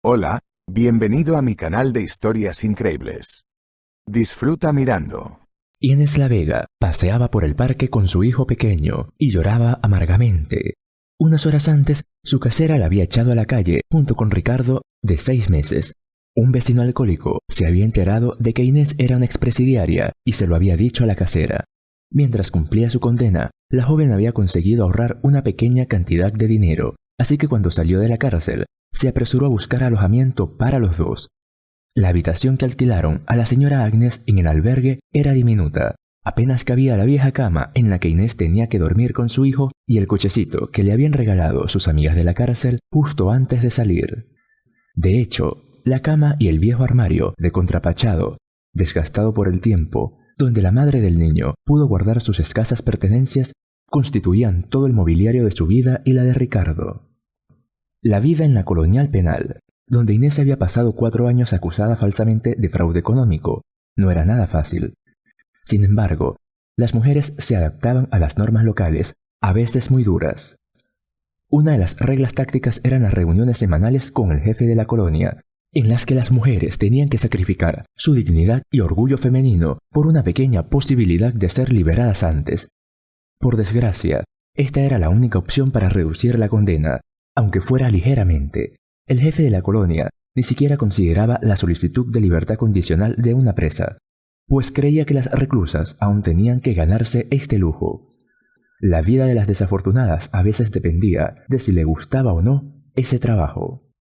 Hola, bienvenido a mi canal de historias increíbles. Disfruta mirando. Inés La Vega paseaba por el parque con su hijo pequeño y lloraba amargamente. Unas horas antes, su casera la había echado a la calle junto con Ricardo, de 6 meses. Un vecino alcohólico se había enterado de que Inés era una expresidiaria y se lo había dicho a la casera. Mientras cumplía su condena, la joven había conseguido ahorrar una pequeña cantidad de dinero, así que cuando salió de la cárcel, se apresuró a buscar alojamiento para los dos. La habitación que alquilaron a la señora Agnes en el albergue era diminuta. Apenas cabía la vieja cama en la que Inés tenía que dormir con su hijo y el cochecito que le habían regalado sus amigas de la cárcel justo antes de salir. De hecho, la cama y el viejo armario de contrapachado, desgastado por el tiempo, donde la madre del niño pudo guardar sus escasas pertenencias, constituían todo el mobiliario de su vida y la de Ricardo. La vida en la colonial penal, donde Inés había pasado 4 años acusada falsamente de fraude económico, no era nada fácil. Sin embargo, las mujeres se adaptaban a las normas locales, a veces muy duras. Una de las reglas tácticas eran las reuniones semanales con el jefe de la colonia, en las que las mujeres tenían que sacrificar su dignidad y orgullo femenino por una pequeña posibilidad de ser liberadas antes. Por desgracia, esta era la única opción para reducir la condena, aunque fuera ligeramente. El jefe de la colonia ni siquiera consideraba la solicitud de libertad condicional de una presa, pues creía que las reclusas aún tenían que ganarse este lujo. La vida de las desafortunadas a veces dependía de si le gustaba o no ese trabajo.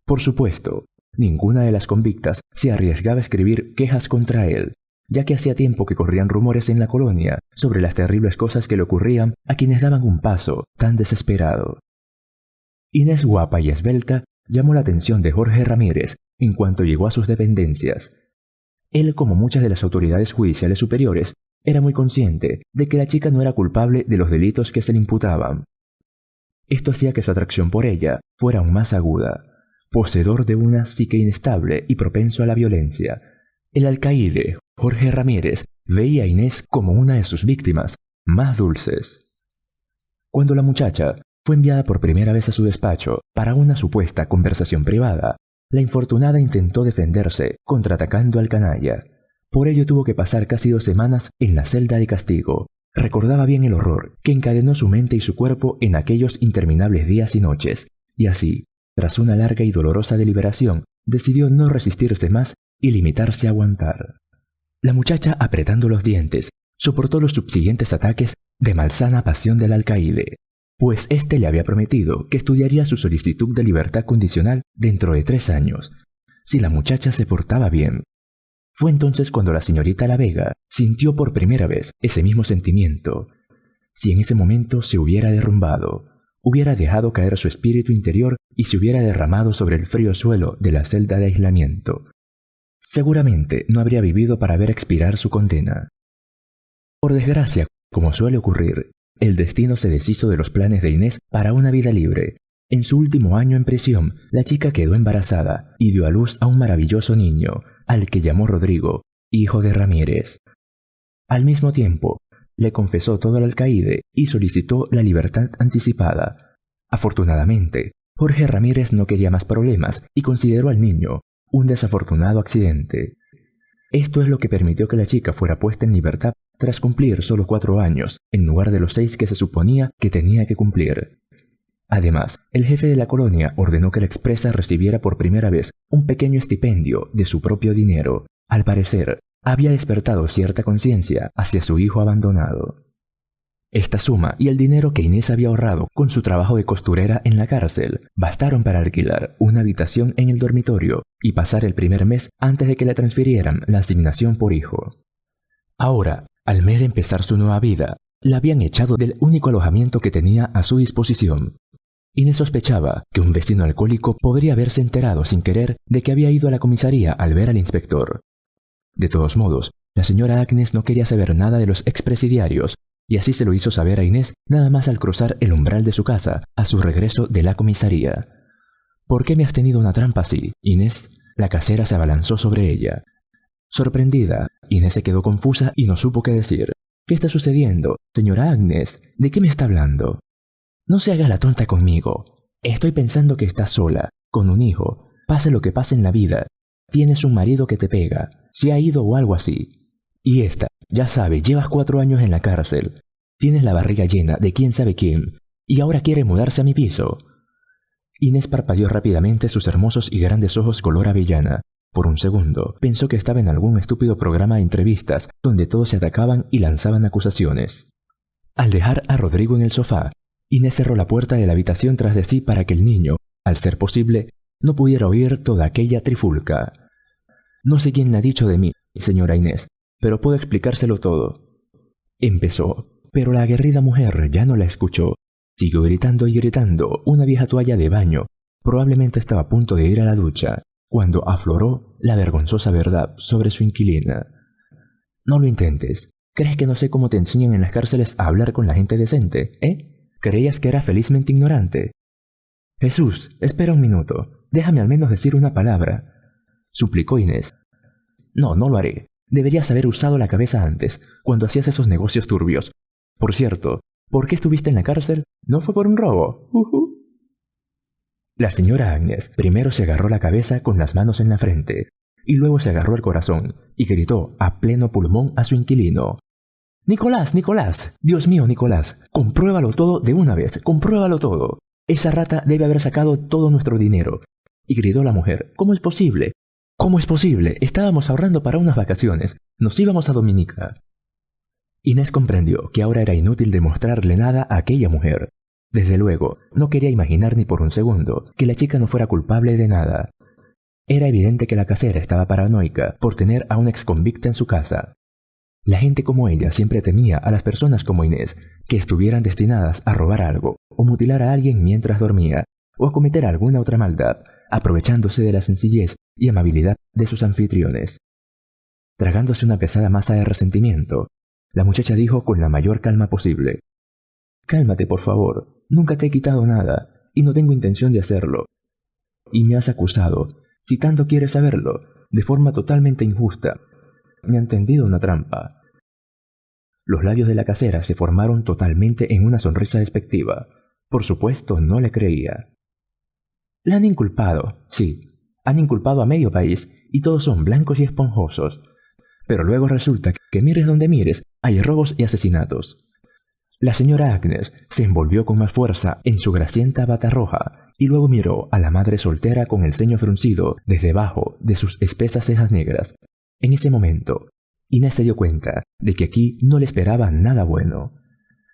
Por supuesto, ninguna de las convictas se arriesgaba a escribir quejas contra él, ya que hacía tiempo que corrían rumores en la colonia sobre las terribles cosas que le ocurrían a quienes daban un paso tan desesperado. Inés, guapa y esbelta, llamó la atención de Jorge Ramírez en cuanto llegó a sus dependencias. Él, como muchas de las autoridades judiciales superiores, era muy consciente de que la chica no era culpable de los delitos que se le imputaban. Esto hacía que su atracción por ella fuera aún más aguda. Poseedor de una psique inestable y propenso a la violencia, el alcaide Jorge Ramírez veía a Inés como una de sus víctimas más dulces. Cuando la muchacha fue enviada por primera vez a su despacho para una supuesta conversación privada, la infortunada intentó defenderse contraatacando al canalla. Por ello tuvo que pasar casi 2 semanas en la celda de castigo. Recordaba bien el horror que encadenó su mente y su cuerpo en aquellos interminables días y noches, y así, tras una larga y dolorosa deliberación, decidió no resistirse más y limitarse a aguantar. La muchacha, apretando los dientes, soportó los subsiguientes ataques de malsana pasión del alcaide, pues éste le había prometido que estudiaría su solicitud de libertad condicional dentro de 3 años, si la muchacha se portaba bien. Fue entonces cuando la señorita La Vega sintió por primera vez ese mismo sentimiento. Si en ese momento se hubiera derrumbado, hubiera dejado caer su espíritu interior y se hubiera derramado sobre el frío suelo de la celda de aislamiento, seguramente no habría vivido para ver expirar su condena. Por desgracia, como suele ocurrir, el destino se deshizo de los planes de Inés para una vida libre. En su último año en prisión, la chica quedó embarazada y dio a luz a un maravilloso niño, al que llamó Rodrigo, hijo de Ramírez. Al mismo tiempo, le confesó todo al alcaide y solicitó la libertad anticipada. Afortunadamente, Jorge Ramírez no quería más problemas y consideró al niño un desafortunado accidente. Esto es lo que permitió que la chica fuera puesta en libertad tras cumplir solo 4 años, en lugar de los 6 que se suponía que tenía que cumplir. Además, el jefe de la colonia ordenó que la expresa recibiera por primera vez un pequeño estipendio de su propio dinero. Al parecer, había despertado cierta conciencia hacia su hijo abandonado. Esta suma y el dinero que Inés había ahorrado con su trabajo de costurera en la cárcel bastaron para alquilar una habitación en el dormitorio y pasar el primer mes antes de que le transfirieran la asignación por hijo. Ahora, al mes de empezar su nueva vida, la habían echado del único alojamiento que tenía a su disposición. Inés sospechaba que un vecino alcohólico podría haberse enterado sin querer de que había ido a la comisaría al ver al inspector. De todos modos, la señora Agnes no quería saber nada de los expresidiarios, y así se lo hizo saber a Inés nada más al cruzar el umbral de su casa a su regreso de la comisaría. «¿Por qué me has tenido una trampa así, Inés?». La casera se abalanzó sobre ella. Sorprendida, Inés se quedó confusa y no supo qué decir. «¿Qué está sucediendo? Señora Agnes, ¿de qué me está hablando?». «No se haga la tonta conmigo. Estoy pensando que está sola. con un hijo, pase lo que pase en la vida, tienes un marido que te pega, se ha ido o algo así. Y esta, ya sabe, llevas 4 años en la cárcel, tienes la barriga llena de quién sabe quién, y ahora quiere mudarse a mi piso. Inés parpadeó rápidamente sus hermosos y grandes ojos color avellana. Por un segundo, pensó que estaba en algún estúpido programa de entrevistas donde todos se atacaban y lanzaban acusaciones. Al dejar a Rodrigo en el sofá, Inés cerró la puerta de la habitación tras de sí para que el niño, al ser posible, no pudiera oír toda aquella trifulca. No sé quién le ha dicho de mí, señora Inés, pero puedo explicárselo todo. Empezó, pero la aguerrida mujer ya no la escuchó. Siguió gritando y gritando. Una vieja toalla de baño probablemente estaba a punto de ir a la ducha, cuando afloró la vergonzosa verdad sobre su inquilina. No lo intentes. ¿Crees que no sé cómo te enseñan en las cárceles a hablar con la gente decente, ¿Creías que era felizmente ignorante? Jesús, espera un minuto. Déjame al menos decir una palabra, suplicó Inés. No, no lo haré. Deberías haber usado la cabeza antes, cuando hacías esos negocios turbios. Por cierto, ¿por qué estuviste en la cárcel? ¿No fue por un robo? La señora Agnes primero se agarró la cabeza con las manos en la frente, y luego se agarró el corazón, y gritó a pleno pulmón a su inquilino. ¡Nicolás, Nicolás! ¡Dios mío, Nicolás! ¡Compruébalo todo de una vez! ¡Compruébalo todo! Esa rata debe haber sacado todo nuestro dinero. Y gritó la mujer. ¿Cómo es posible? ¿Cómo es posible? Estábamos ahorrando para unas vacaciones. Nos íbamos a Dominica. Inés comprendió que ahora era inútil demostrarle nada a aquella mujer. Desde luego, no quería imaginar ni por un segundo que la chica no fuera culpable de nada. Era evidente que la casera estaba paranoica por tener a una exconvicta en su casa. La gente como ella siempre temía a las personas como Inés, que estuvieran destinadas a robar algo, o mutilar a alguien mientras dormía, o a cometer alguna otra maldad, aprovechándose de la sencillez y amabilidad de sus anfitriones. Tragándose una pesada masa de resentimiento, la muchacha dijo con la mayor calma posible. «Cálmate, por favor. Nunca te he quitado nada, y no tengo intención de hacerlo. Y me has acusado, si tanto quieres saberlo, de forma totalmente injusta. Me han tendido una trampa». Los labios de la casera se formaron totalmente en una sonrisa despectiva. Por supuesto, no le creía. La han inculpado, sí. Han inculpado a medio país, y todos son blancos y esponjosos. Pero luego resulta que mires donde mires, hay robos y asesinatos. La señora Agnes se envolvió con más fuerza en su grasienta bata roja, y luego miró a la madre soltera con el ceño fruncido desde debajo de sus espesas cejas negras. En ese momento, Inés se dio cuenta de que aquí no le esperaba nada bueno.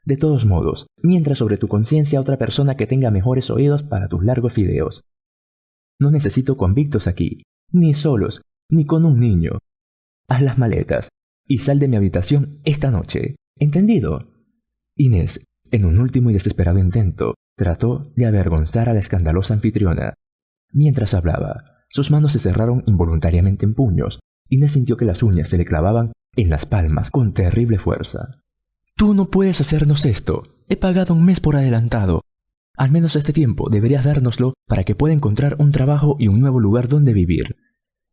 De todos modos, mientras sobre tu conciencia otra persona que tenga mejores oídos para tus largos videos. No necesito convictos aquí, ni solos, ni con un niño. Haz las maletas y sal de mi habitación esta noche. ¿Entendido? Inés, en un último y desesperado intento, trató de avergonzar a la escandalosa anfitriona. Mientras hablaba, sus manos se cerraron involuntariamente en puños. Inés sintió que las uñas se le clavaban en las palmas con terrible fuerza. «Tú no puedes hacernos esto. He pagado un mes por adelantado. Al menos este tiempo deberías dárnoslo para que pueda encontrar un trabajo y un nuevo lugar donde vivir».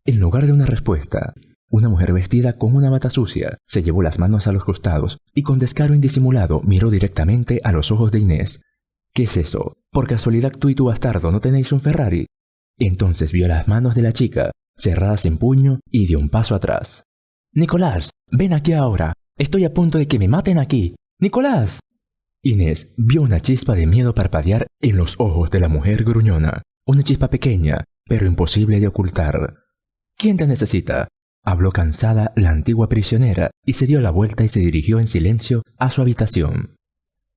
En lugar de una respuesta, una mujer vestida con una bata sucia se llevó las manos a los costados y con descaro indisimulado miró directamente a los ojos de Inés. «¿Qué es eso? ¿Por casualidad tú y tu bastardo no tenéis un Ferrari?» Entonces vio las manos de la chica cerradas en puño y dio un paso atrás. «Nicolás, ven aquí ahora. Estoy a punto de que me maten aquí. ¡Nicolás!». Inés vio una chispa de miedo parpadear en los ojos de la mujer gruñona. Una chispa pequeña, pero imposible de ocultar. «¿Quién te necesita?», habló cansada la antigua prisionera y se dio la vuelta y se dirigió en silencio a su habitación.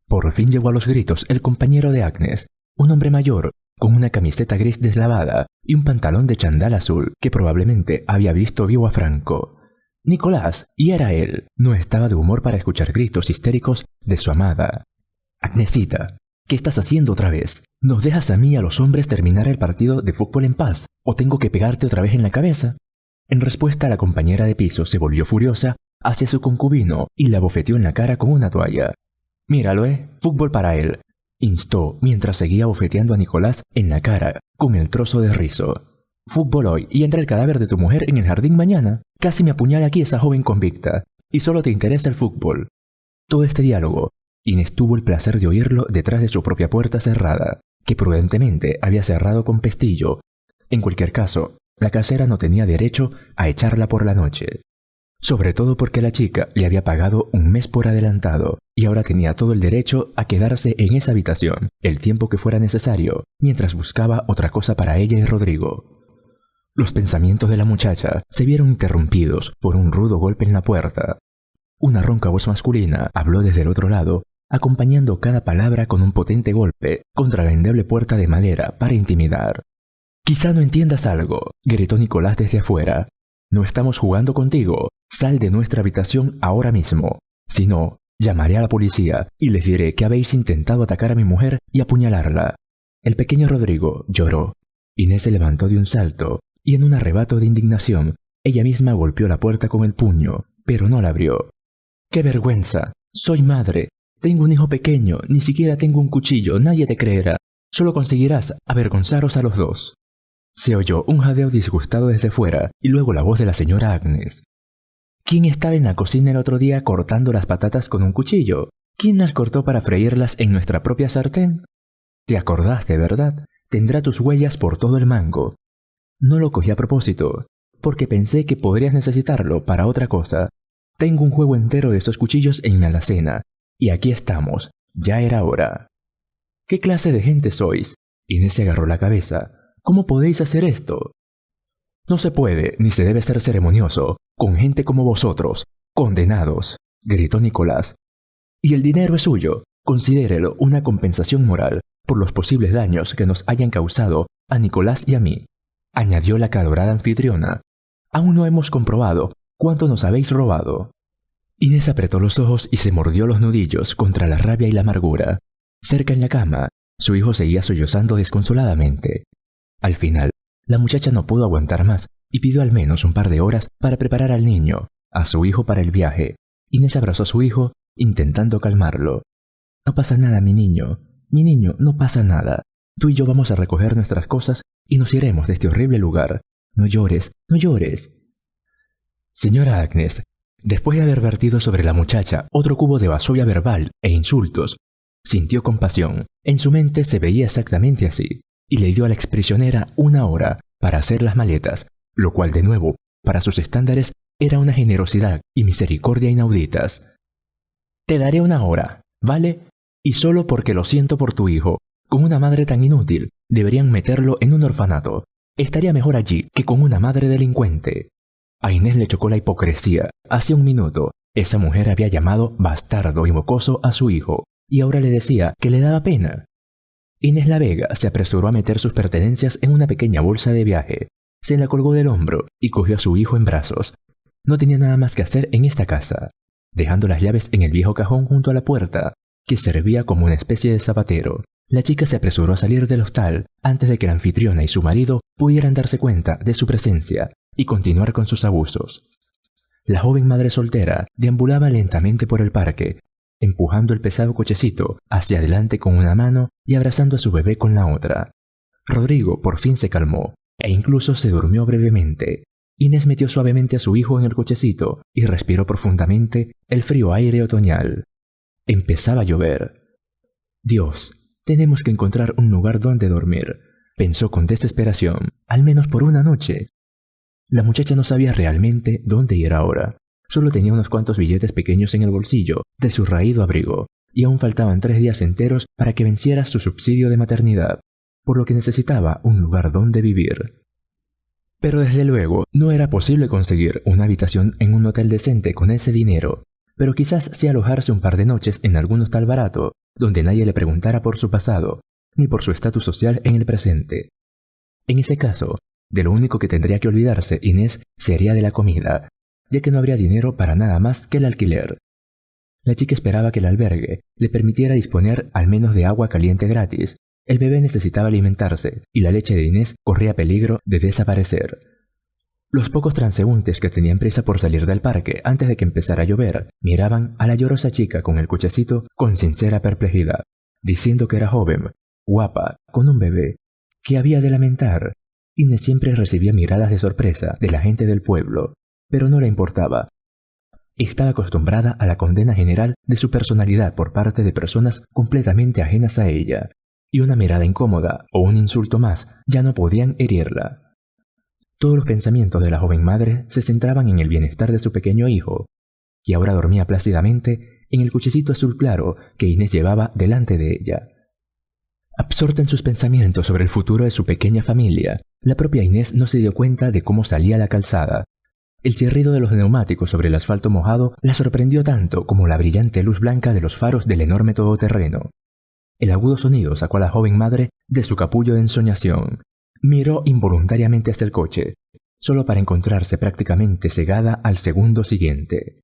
Por fin llegó a los gritos el compañero de Agnes, un hombre mayor, con una camiseta gris deslavada y un pantalón de chandal azul que probablemente había visto vivo a Franco. Nicolás, y era él, no estaba de humor para escuchar gritos histéricos de su amada. «Agnesita, ¿qué estás haciendo otra vez? ¿Nos dejas a mí y a los hombres terminar el partido de fútbol en paz? ¿O tengo que pegarte otra vez en la cabeza?». En respuesta, la compañera de piso se volvió furiosa hacia su concubino y la bofeteó en la cara con una toalla. «Míralo, fútbol para él», instó mientras seguía bofeteando a Nicolás en la cara con el trozo de rizo. «Fútbol hoy y entra el cadáver de tu mujer en el jardín mañana. Casi me apuñala aquí esa joven convicta. Y solo te interesa el fútbol». Todo este diálogo, Inés tuvo el placer de oírlo detrás de su propia puerta cerrada. que prudentemente había cerrado con pestillo. En cualquier caso, la casera no tenía derecho a echarla por la noche. Sobre todo porque la chica le había pagado un mes por adelantado y ahora tenía todo el derecho a quedarse en esa habitación el tiempo que fuera necesario, mientras buscaba otra cosa para ella y Rodrigo. Los pensamientos de la muchacha se vieron interrumpidos por un rudo golpe en la puerta. Una ronca voz masculina habló desde el otro lado, acompañando cada palabra con un potente golpe contra la endeble puerta de madera para intimidar. «Quizá no entiendas algo», gritó Nicolás desde afuera. «No estamos jugando contigo. Sal de nuestra habitación ahora mismo. Si no, llamaré a la policía y les diré que habéis intentado atacar a mi mujer y apuñalarla». El pequeño Rodrigo lloró. Inés se levantó de un salto y en un arrebato de indignación, ella misma golpeó la puerta con el puño, pero no la abrió. «¡Qué vergüenza! Soy madre. Tengo un hijo pequeño. Ni siquiera tengo un cuchillo. Nadie te creerá. Solo conseguirás avergonzaros a los dos». Se oyó un jadeo disgustado desde fuera y luego la voz de la señora Agnes. «¿Quién estaba en la cocina el otro día cortando las patatas con un cuchillo? ¿Quién las cortó para freírlas en nuestra propia sartén? Te acordaste, ¿verdad? Tendrá tus huellas por todo el mango». «No lo cogí a propósito, porque pensé que podrías necesitarlo para otra cosa. Tengo un juego entero de estos cuchillos en mi alacena, y aquí estamos. Ya era hora». «¿Qué clase de gente sois?». Inés se agarró la cabeza. «¿Cómo podéis hacer esto?». «No se puede, ni se debe ser ceremonioso, con gente como vosotros, condenados», gritó Nicolás. «Y el dinero es suyo. Considérelo una compensación moral por los posibles daños que nos hayan causado a Nicolás y a mí», añadió la acalorada anfitriona. «Aún no hemos comprobado cuánto nos habéis robado». Inés apretó los ojos y se mordió los nudillos contra la rabia y la amargura. Cerca en la cama, su hijo seguía sollozando desconsoladamente. Al final, la muchacha no pudo aguantar más y pidió al menos un par de horas para preparar al niño, a su hijo para el viaje. Inés abrazó a su hijo, intentando calmarlo. «No pasa nada, mi niño, no pasa nada. Tú y yo vamos a recoger nuestras cosas y nos iremos de este horrible lugar. No llores, no llores». Señora Agnes, después de haber vertido sobre la muchacha otro cubo de basura verbal e insultos, sintió compasión. En su mente se veía exactamente así, y le dio a la exprisionera una hora para hacer las maletas, lo cual de nuevo, para sus estándares, era una generosidad y misericordia inauditas. «Te daré una hora, ¿vale? Y solo porque lo siento por tu hijo. Con una madre tan inútil, deberían meterlo en un orfanato. Estaría mejor allí que con una madre delincuente». A Inés le chocó la hipocresía. Hace un minuto, esa mujer había llamado bastardo y mocoso a su hijo, y ahora le decía que le daba pena. Inés La Vega se apresuró a meter sus pertenencias en una pequeña bolsa de viaje. Se la colgó del hombro y cogió a su hijo en brazos. No tenía nada más que hacer en esta casa. Dejando las llaves en el viejo cajón junto a la puerta, que servía como una especie de zapatero, la chica se apresuró a salir del hostal antes de que la anfitriona y su marido pudieran darse cuenta de su presencia y continuar con sus abusos. La joven madre soltera deambulaba lentamente por el parque, empujando el pesado cochecito hacia adelante con una mano y abrazando a su bebé con la otra. Rodrigo por fin se calmó e incluso se durmió brevemente. Inés metió suavemente a su hijo en el cochecito y respiró profundamente el frío aire otoñal. Empezaba a llover. «Dios, tenemos que encontrar un lugar donde dormir», pensó con desesperación, «al menos por una noche». La muchacha no sabía realmente dónde ir ahora. Solo tenía unos cuantos billetes pequeños en el bolsillo de su raído abrigo, y aún faltaban 3 días enteros para que venciera su subsidio de maternidad, por lo que necesitaba un lugar donde vivir. Pero desde luego no era posible conseguir una habitación en un hotel decente con ese dinero, pero quizás sí alojarse un par de noches en algún hostal barato, donde nadie le preguntara por su pasado, ni por su estatus social en el presente. En ese caso, de lo único que tendría que olvidarse Inés sería de la comida, ya que no habría dinero para nada más que el alquiler. La chica esperaba que el albergue le permitiera disponer al menos de agua caliente gratis. El bebé necesitaba alimentarse y la leche de Inés corría peligro de desaparecer. Los pocos transeúntes que tenían prisa por salir del parque antes de que empezara a llover miraban a la llorosa chica con el cochecito con sincera perplejidad, diciendo que era joven, guapa, con un bebé. ¿Qué había de lamentar? Inés siempre recibía miradas de sorpresa de la gente del pueblo, pero no le importaba. Estaba acostumbrada a la condena general de su personalidad por parte de personas completamente ajenas a ella, y una mirada incómoda o un insulto más ya no podían herirla. Todos los pensamientos de la joven madre se centraban en el bienestar de su pequeño hijo, y ahora dormía plácidamente en el cochecito azul claro que Inés llevaba delante de ella. Absorta en sus pensamientos sobre el futuro de su pequeña familia, la propia Inés no se dio cuenta de cómo salía la calzada. El chirrido de los neumáticos sobre el asfalto mojado la sorprendió tanto como la brillante luz blanca de los faros del enorme todoterreno. El agudo sonido sacó a la joven madre de su capullo de ensoñación. Miró involuntariamente hacia el coche, solo para encontrarse prácticamente cegada al segundo siguiente.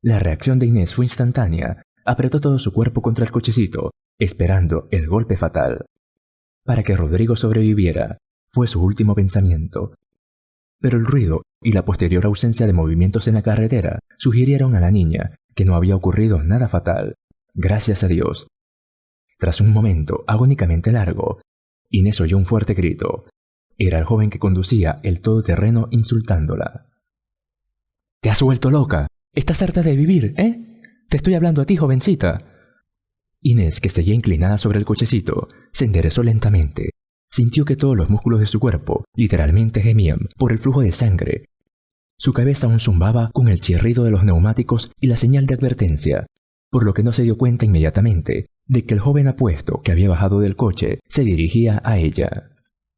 La reacción de Inés fue instantánea. Apretó todo su cuerpo contra el cochecito, esperando el golpe fatal. Para que Rodrigo sobreviviera, fue su último pensamiento. Pero el ruido y la posterior ausencia de movimientos en la carretera sugirieron a la niña que no había ocurrido nada fatal. Gracias a Dios. Tras un momento agónicamente largo, Inés oyó un fuerte grito. Era el joven que conducía el todoterreno insultándola. «¿Te has vuelto loca? ¿Estás harta de vivir, Te estoy hablando a ti, jovencita». Inés, que seguía inclinada sobre el cochecito, se enderezó lentamente. Sintió que todos los músculos de su cuerpo literalmente gemían por el flujo de sangre. Su cabeza aún zumbaba con el chirrido de los neumáticos y la señal de advertencia, por lo que no se dio cuenta inmediatamente de que el joven apuesto que había bajado del coche se dirigía a ella.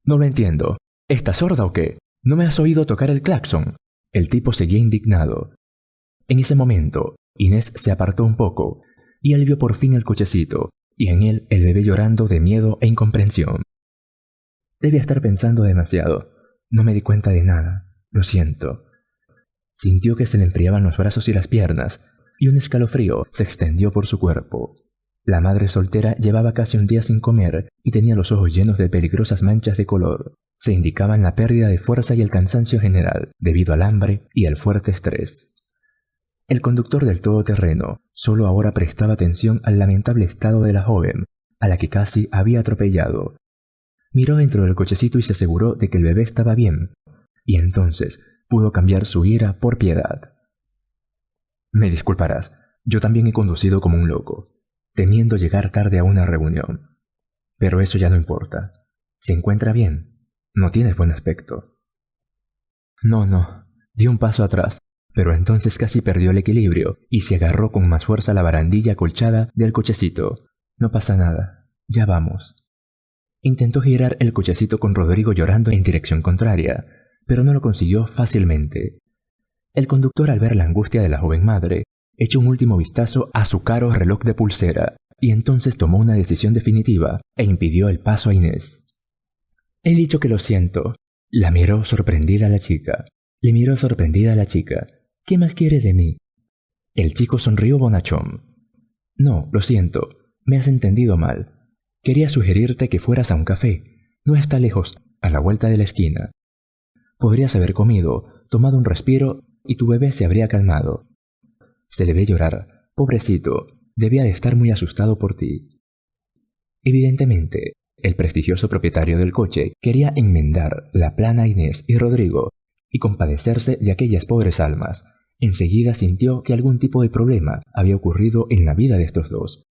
«No lo entiendo. ¿Estás sorda o qué? ¿No me has oído tocar el claxon?». El tipo seguía indignado. En ese momento, Inés se apartó un poco y él vio por fin el cochecito y en él el bebé llorando de miedo e incomprensión. «Debía estar pensando demasiado. No me di cuenta de nada. Lo siento». Sintió que se le enfriaban los brazos y las piernas y un escalofrío se extendió por su cuerpo. La madre soltera llevaba casi un día sin comer y tenía los ojos llenos de peligrosas manchas de color. Se indicaban la pérdida de fuerza y el cansancio general debido al hambre y al fuerte estrés. El conductor del todoterreno solo ahora prestaba atención al lamentable estado de la joven, a la que casi había atropellado. Miró dentro del cochecito y se aseguró de que el bebé estaba bien, y entonces pudo cambiar su ira por piedad. «Me disculparás, yo también he conducido como un loco, temiendo llegar tarde a una reunión. Pero eso ya no importa. ¿Se encuentra bien? No tienes buen aspecto». No, dio un paso atrás, pero entonces casi perdió el equilibrio y se agarró con más fuerza a la barandilla acolchada del cochecito. «No pasa nada, ya vamos». Intentó girar el cochecito con Rodrigo llorando en dirección contraria, pero no lo consiguió fácilmente. El conductor, al ver la angustia de la joven madre, echó un último vistazo a su caro reloj de pulsera y entonces tomó una decisión definitiva e impidió el paso a Inés. «He dicho que lo siento». La miró sorprendida a la chica. Le miró sorprendida a la chica. «¿Qué más quiere de mí?». El chico sonrió bonachón. «No, lo siento. Me has entendido mal. Quería sugerirte que fueras a un café. No está lejos, a la vuelta de la esquina. Podrías haber comido, tomado un respiro y tu bebé se habría calmado. Se le ve llorar. Pobrecito, debía de estar muy asustado por ti». Evidentemente, el prestigioso propietario del coche quería enmendar la plana a Inés y Rodrigo y compadecerse de aquellas pobres almas. Enseguida sintió que algún tipo de problema había ocurrido en la vida de estos dos.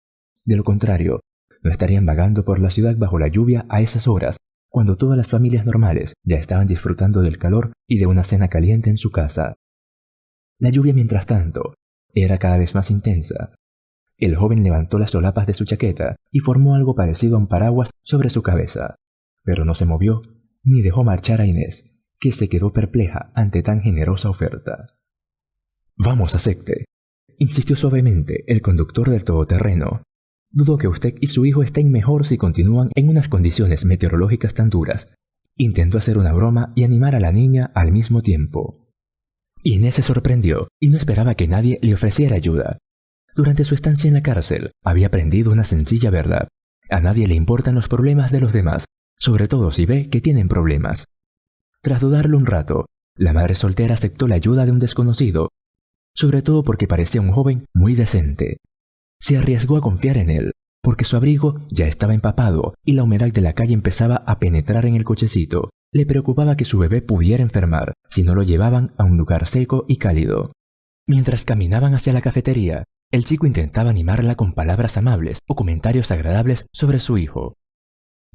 De lo contrario, no estarían vagando por la ciudad bajo la lluvia a esas horas, cuando todas las familias normales ya estaban disfrutando del calor y de una cena caliente en su casa. La lluvia, mientras tanto, era cada vez más intensa. El joven levantó las solapas de su chaqueta y formó algo parecido a un paraguas sobre su cabeza, pero no se movió ni dejó marchar a Inés, que se quedó perpleja ante tan generosa oferta. «Vamos, acepte», insistió suavemente el conductor del todoterreno. «Dudo que usted y su hijo estén mejor si continúan en unas condiciones meteorológicas tan duras». Intentó hacer una broma y animar a la niña al mismo tiempo. Inés se sorprendió y no esperaba que nadie le ofreciera ayuda. Durante su estancia en la cárcel, había aprendido una sencilla verdad. A nadie le importan los problemas de los demás, sobre todo si ve que tienen problemas. Tras dudarlo un rato, la madre soltera aceptó la ayuda de un desconocido, sobre todo porque parecía un joven muy decente. Se arriesgó a confiar en él, porque su abrigo ya estaba empapado y la humedad de la calle empezaba a penetrar en el cochecito. Le preocupaba que su bebé pudiera enfermar si no lo llevaban a un lugar seco y cálido. Mientras caminaban hacia la cafetería, el chico intentaba animarla con palabras amables o comentarios agradables sobre su hijo.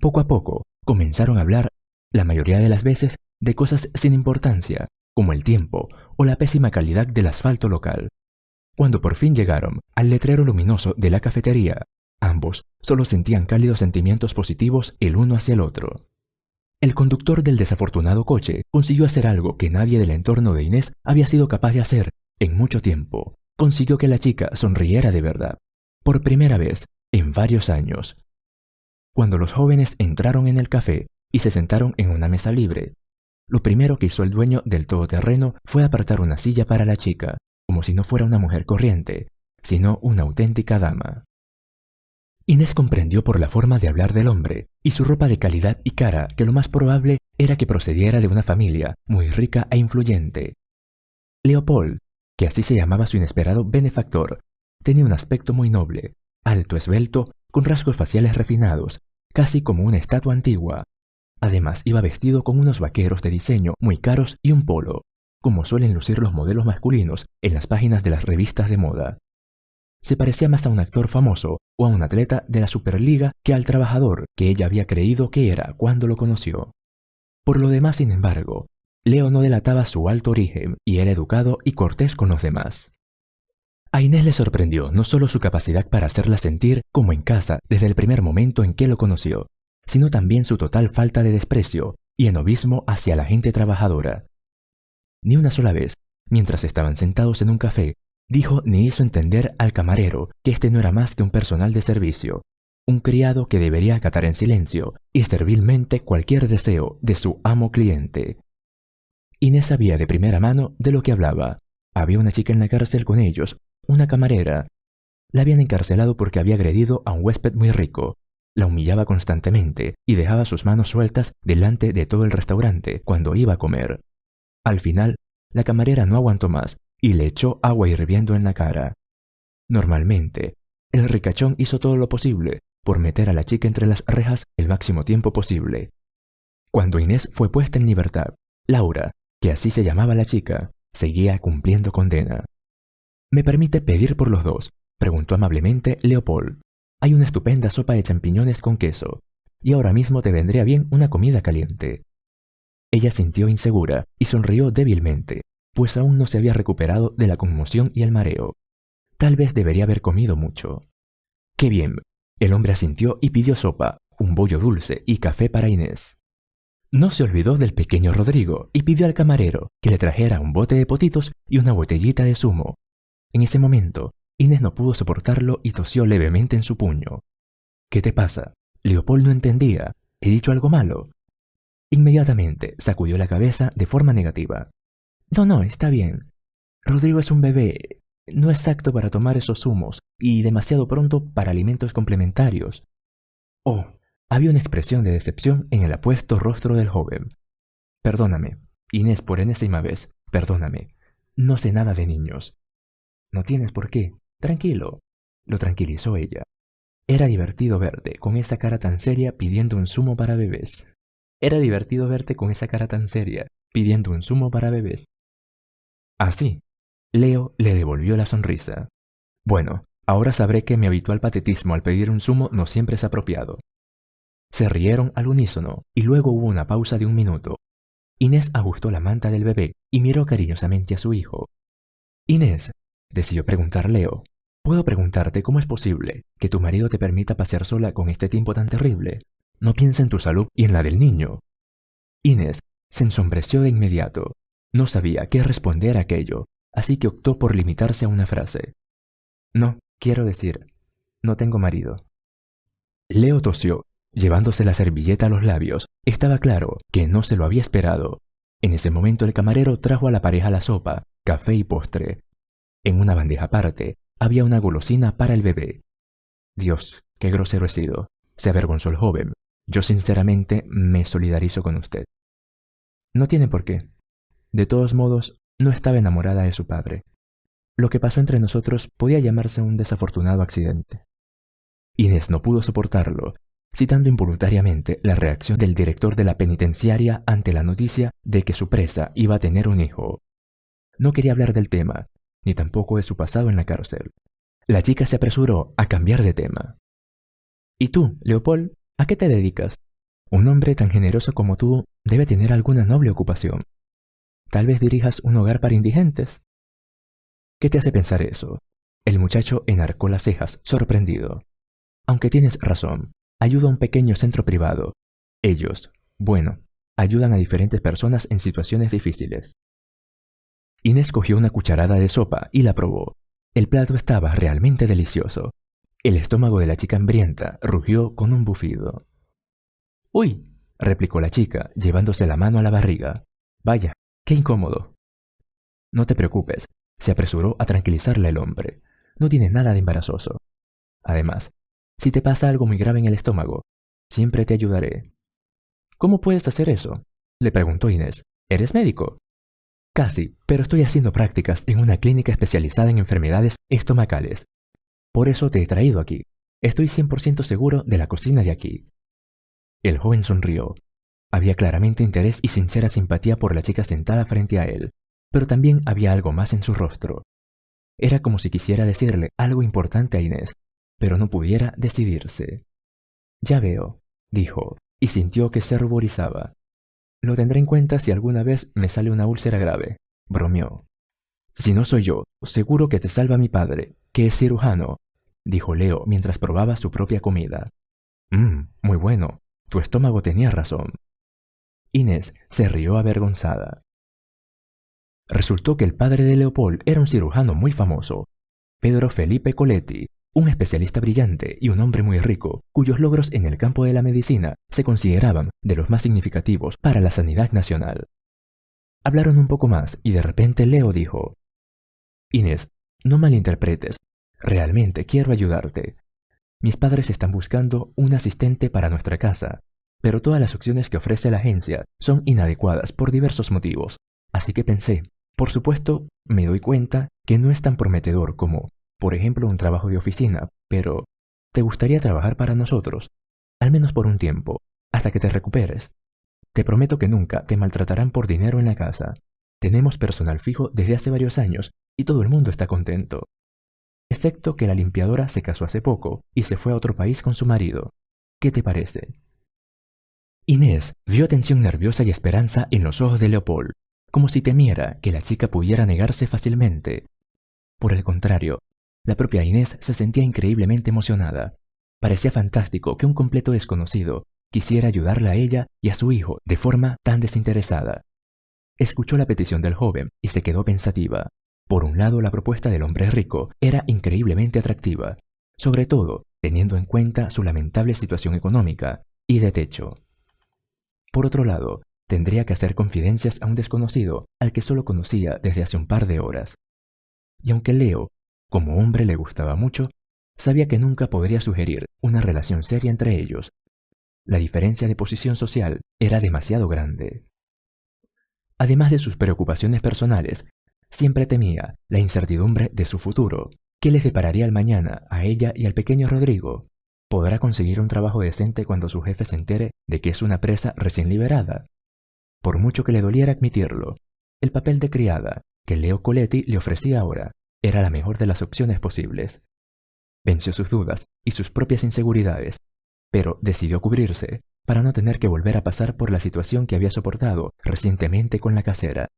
Poco a poco comenzaron a hablar, la mayoría de las veces, de cosas sin importancia, como el tiempo o la pésima calidad del asfalto local. Cuando por fin llegaron al letrero luminoso de la cafetería, ambos solo sentían cálidos sentimientos positivos el uno hacia el otro. El conductor del desafortunado coche consiguió hacer algo que nadie del entorno de Inés había sido capaz de hacer en mucho tiempo. Consiguió que la chica sonriera de verdad, por primera vez en varios años. Cuando los jóvenes entraron en el café y se sentaron en una mesa libre, lo primero que hizo el dueño del todoterreno fue apartar una silla para la chica, como si no fuera una mujer corriente, sino una auténtica dama. Inés comprendió por la forma de hablar del hombre y su ropa de calidad y cara que lo más probable era que procediera de una familia muy rica e influyente. Leopold, que así se llamaba su inesperado benefactor, tenía un aspecto muy noble, alto, esbelto, con rasgos faciales refinados, casi como una estatua antigua. Además, iba vestido con unos vaqueros de diseño muy caros y un polo, como suelen lucir los modelos masculinos en las páginas de las revistas de moda. Se parecía más a un actor famoso o a un atleta de la Superliga que al trabajador que ella había creído que era cuando lo conoció. Por lo demás, sin embargo, Leo no delataba su alto origen y era educado y cortés con los demás. A Inés le sorprendió no solo su capacidad para hacerla sentir como en casa desde el primer momento en que lo conoció, sino también su total falta de desprecio y enovismo hacia la gente trabajadora. Ni una sola vez, mientras estaban sentados en un café, dijo ni hizo entender al camarero que este no era más que un personal de servicio, un criado que debería acatar en silencio y servilmente cualquier deseo de su amo cliente. Inés sabía de primera mano de lo que hablaba. Había una chica en la cárcel con ellos, una camarera. La habían encarcelado porque había agredido a un huésped muy rico. La humillaba constantemente y dejaba sus manos sueltas delante de todo el restaurante cuando iba a comer. Al final, la camarera no aguantó más y le echó agua hirviendo en la cara. Normalmente, el ricachón hizo todo lo posible por meter a la chica entre las rejas el máximo tiempo posible. Cuando Inés fue puesta en libertad, Laura, que así se llamaba la chica, seguía cumpliendo condena. ¿Me permite pedir por los dos?, preguntó amablemente Leopold. Hay una estupenda sopa de champiñones con queso, y ahora mismo te vendría bien una comida caliente. Ella sintió insegura y sonrió débilmente, pues aún no se había recuperado de la conmoción y el mareo. Tal vez debería haber comido mucho. ¡Qué bien! El hombre asintió y pidió sopa, un bollo dulce y café para Inés. No se olvidó del pequeño Rodrigo y pidió al camarero que le trajera un bote de potitos y una botellita de zumo. En ese momento, Inés no pudo soportarlo y tosió levemente en su puño. ¿Qué te pasa? Leopold no entendía. ¿He dicho algo malo? Inmediatamente sacudió la cabeza de forma negativa. No, está bien. Rodrigo es un bebé. No es apto para tomar esos zumos y demasiado pronto para alimentos complementarios. Oh, había una expresión de decepción en el apuesto rostro del joven. Perdóname, Inés, por enésima vez, perdóname. No sé nada de niños. No tienes por qué. Tranquilo, lo tranquilizó ella. Era divertido verte con esa cara tan seria pidiendo un zumo para bebés. Así, Leo le devolvió la sonrisa. Bueno, ahora sabré que mi habitual patetismo al pedir un zumo no siempre es apropiado. Se rieron al unísono y luego hubo una pausa de 1 minuto. Inés ajustó la manta del bebé y miró cariñosamente a su hijo. Inés, decidió preguntar Leo, ¿puedo preguntarte cómo es posible que tu marido te permita pasear sola con este tiempo tan terrible? No piensa en tu salud y en la del niño. Inés se ensombreció de inmediato. No sabía qué responder a aquello, así que optó por limitarse a una frase. No, quiero decir, no tengo marido. Leo tosió, llevándose la servilleta a los labios. Estaba claro que no se lo había esperado. En ese momento el camarero trajo a la pareja la sopa, café y postre. En una bandeja aparte había una golosina para el bebé. Dios, qué grosero he sido, se avergonzó el joven. Yo sinceramente me solidarizo con usted. No tiene por qué. De todos modos, no estaba enamorada de su padre. Lo que pasó entre nosotros podía llamarse un desafortunado accidente. Inés no pudo soportarlo, citando involuntariamente la reacción del director de la penitenciaria ante la noticia de que su presa iba a tener un hijo. No quería hablar del tema, ni tampoco de su pasado en la cárcel. La chica se apresuró a cambiar de tema. ¿Y tú, Leopold, a qué te dedicas? Un hombre tan generoso como tú debe tener alguna noble ocupación. Tal vez dirijas un hogar para indigentes. ¿Qué te hace pensar eso? El muchacho enarcó las cejas, sorprendido. Aunque tienes razón, ayudo a un pequeño centro privado. Ellos, bueno, ayudan a diferentes personas en situaciones difíciles. Inés cogió una cucharada de sopa y la probó. El plato estaba realmente delicioso. El estómago de la chica hambrienta rugió con un bufido. «¡Uy!», replicó la chica, llevándose la mano a la barriga. «Vaya, qué incómodo». «No te preocupes», se apresuró a tranquilizarla el hombre. «No tienes nada de embarazoso. Además, si te pasa algo muy grave en el estómago, siempre te ayudaré». «¿Cómo puedes hacer eso?», le preguntó Inés. «¿Eres médico?». «Casi, pero estoy haciendo prácticas en una clínica especializada en enfermedades estomacales. Por eso te he traído aquí. Estoy 100% seguro de la cocina de aquí». El joven sonrió. Había claramente interés y sincera simpatía por la chica sentada frente a él, pero también había algo más en su rostro. Era como si quisiera decirle algo importante a Inés, pero no pudiera decidirse. «Ya veo», dijo, y sintió que se ruborizaba. «Lo tendré en cuenta si alguna vez me sale una úlcera grave», bromeó. «Si no soy yo, seguro que te salva mi padre, que es cirujano», dijo Leo mientras probaba su propia comida. Muy bueno. Tu estómago tenía razón». Inés se rió avergonzada. Resultó que el padre de Leopold era un cirujano muy famoso, Pedro Felipe Coletti, un especialista brillante y un hombre muy rico, cuyos logros en el campo de la medicina se consideraban de los más significativos para la sanidad nacional. Hablaron un poco más y de repente Leo dijo: «Inés, no malinterpretes. Realmente quiero ayudarte. Mis padres están buscando un asistente para nuestra casa, pero todas las opciones que ofrece la agencia son inadecuadas por diversos motivos. Así que pensé, por supuesto, me doy cuenta que no es tan prometedor como, por ejemplo, un trabajo de oficina, pero ¿te gustaría trabajar para nosotros? Al menos por un tiempo, hasta que te recuperes. Te prometo que nunca te maltratarán por dinero en la casa. Tenemos personal fijo desde hace varios años y todo el mundo está contento. Excepto que la limpiadora se casó hace poco y se fue a otro país con su marido. ¿Qué te parece?». Inés vio tensión nerviosa y esperanza en los ojos de Leopold, como si temiera que la chica pudiera negarse fácilmente. Por el contrario, la propia Inés se sentía increíblemente emocionada. Parecía fantástico que un completo desconocido quisiera ayudarla a ella y a su hijo de forma tan desinteresada. Escuchó la petición del joven y se quedó pensativa. Por un lado, la propuesta del hombre rico era increíblemente atractiva, sobre todo teniendo en cuenta su lamentable situación económica y de techo. Por otro lado, tendría que hacer confidencias a un desconocido al que solo conocía desde hace un par de horas. Y aunque Leo, como hombre, le gustaba mucho, sabía que nunca podría sugerir una relación seria entre ellos. La diferencia de posición social era demasiado grande. Además de sus preocupaciones personales, siempre temía la incertidumbre de su futuro. ¿Qué les depararía el mañana a ella y al pequeño Rodrigo? ¿Podrá conseguir un trabajo decente cuando su jefe se entere de que es una presa recién liberada? Por mucho que le doliera admitirlo, el papel de criada que Leo Coletti le ofrecía ahora era la mejor de las opciones posibles. Venció sus dudas y sus propias inseguridades, pero decidió cubrirse para no tener que volver a pasar por la situación que había soportado recientemente con la casera.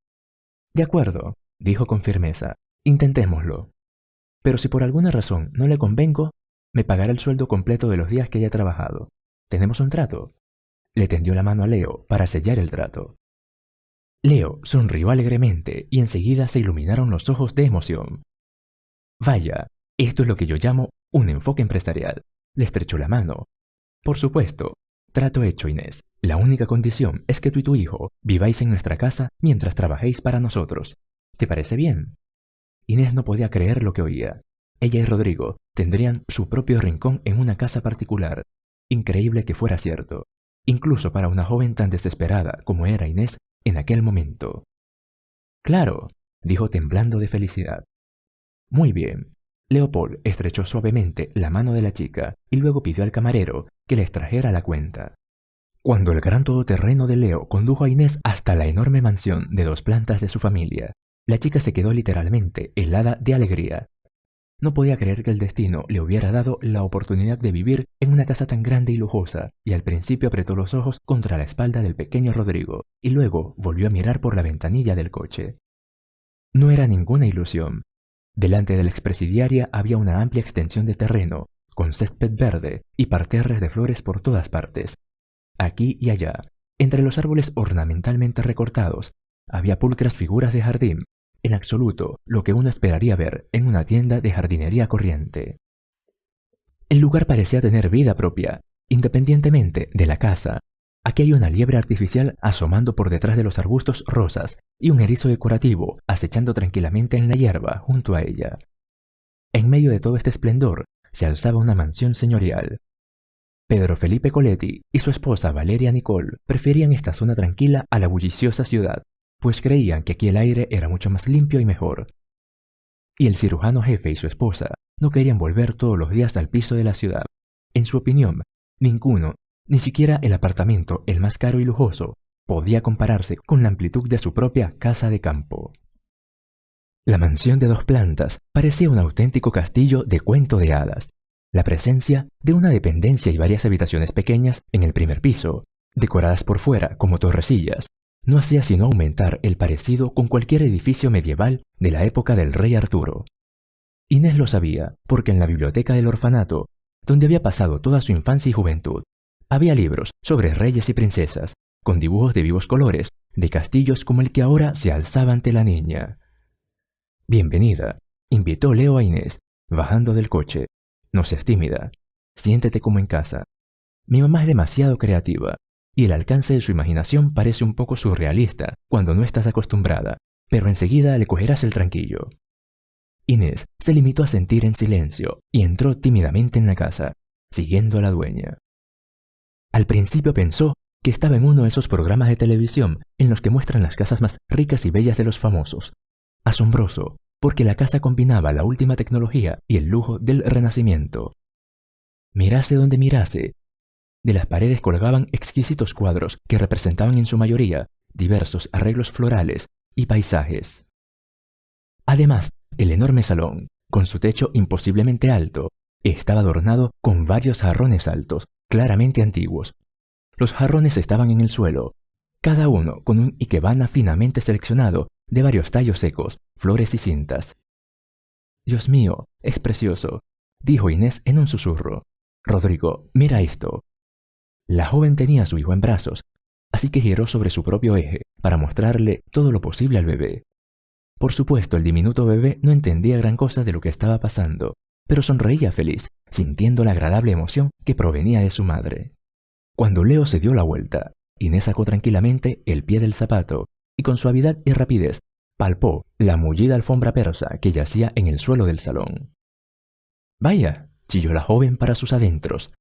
«De acuerdo», dijo con firmeza, «intentémoslo. Pero si por alguna razón no le convengo, me pagará el sueldo completo de los días que haya trabajado. ¿Tenemos un trato?». Le tendió la mano a Leo para sellar el trato. Leo sonrió alegremente y enseguida se iluminaron los ojos de emoción. «Vaya, esto es lo que yo llamo un enfoque empresarial». Le estrechó la mano. «Por supuesto, trato hecho, Inés. La única condición es que tú y tu hijo viváis en nuestra casa mientras trabajéis para nosotros. ¿Te parece bien?». Inés no podía creer lo que oía. Ella y Rodrigo tendrían su propio rincón en una casa particular. Increíble que fuera cierto, incluso para una joven tan desesperada como era Inés en aquel momento. «Claro», dijo temblando de felicidad. «Muy bien». Leopold estrechó suavemente la mano de la chica y luego pidió al camarero que les trajera la cuenta. Cuando el gran todoterreno de Leo condujo a Inés hasta la enorme mansión de 2 plantas de su familia, la chica se quedó literalmente helada de alegría. No podía creer que el destino le hubiera dado la oportunidad de vivir en una casa tan grande y lujosa, y al principio apretó los ojos contra la espalda del pequeño Rodrigo, y luego volvió a mirar por la ventanilla del coche. No era ninguna ilusión. Delante de la expresidiaria había una amplia extensión de terreno, con césped verde y parterres de flores por todas partes. Aquí y allá, entre los árboles ornamentalmente recortados, había pulcras figuras de jardín, en absoluto lo que uno esperaría ver en una tienda de jardinería corriente. El lugar parecía tener vida propia, independientemente de la casa. Aquí hay una liebre artificial asomando por detrás de los arbustos rosas y un erizo decorativo acechando tranquilamente en la hierba junto a ella. En medio de todo este esplendor se alzaba una mansión señorial. Pedro Felipe Coletti y su esposa Valeria Nicole preferían esta zona tranquila a la bulliciosa ciudad, pues creían que aquí el aire era mucho más limpio y mejor. Y el cirujano jefe y su esposa no querían volver todos los días al piso de la ciudad. En su opinión, ninguno, ni siquiera el apartamento, el más caro y lujoso, podía compararse con la amplitud de su propia casa de campo. La mansión de 2 plantas parecía un auténtico castillo de cuento de hadas. La presencia de una dependencia y varias habitaciones pequeñas en el primer piso, decoradas por fuera como torrecillas, no hacía sino aumentar el parecido con cualquier edificio medieval de la época del rey Arturo. Inés lo sabía porque en la biblioteca del orfanato, donde había pasado toda su infancia y juventud, había libros sobre reyes y princesas, con dibujos de vivos colores, de castillos como el que ahora se alzaba ante la niña. «Bienvenida», invitó Leo a Inés, bajando del coche. «No seas tímida. Siéntete como en casa. Mi mamá es demasiado creativa, y el alcance de su imaginación parece un poco surrealista cuando no estás acostumbrada, pero enseguida le cogerás el tranquillo». Inés se limitó a sentir en silencio y entró tímidamente en la casa, siguiendo a la dueña. Al principio pensó que estaba en uno de esos programas de televisión en los que muestran las casas más ricas y bellas de los famosos. Asombroso, porque la casa combinaba la última tecnología y el lujo del Renacimiento. Mirase donde mirase, de las paredes colgaban exquisitos cuadros que representaban en su mayoría diversos arreglos florales y paisajes. Además, el enorme salón, con su techo imposiblemente alto, estaba adornado con varios jarrones altos, claramente antiguos. Los jarrones estaban en el suelo, cada uno con un ikebana finamente seleccionado de varios tallos secos, flores y cintas. «Dios mío, es precioso», dijo Inés en un susurro. «Rodrigo, mira esto». La joven tenía a su hijo en brazos, así que giró sobre su propio eje para mostrarle todo lo posible al bebé. Por supuesto, el diminuto bebé no entendía gran cosa de lo que estaba pasando, pero sonreía feliz, sintiendo la agradable emoción que provenía de su madre. Cuando Leo se dio la vuelta, Inés sacó tranquilamente el pie del zapato y con suavidad y rapidez palpó la mullida alfombra persa que yacía en el suelo del salón. «Vaya», chilló la joven para sus adentros.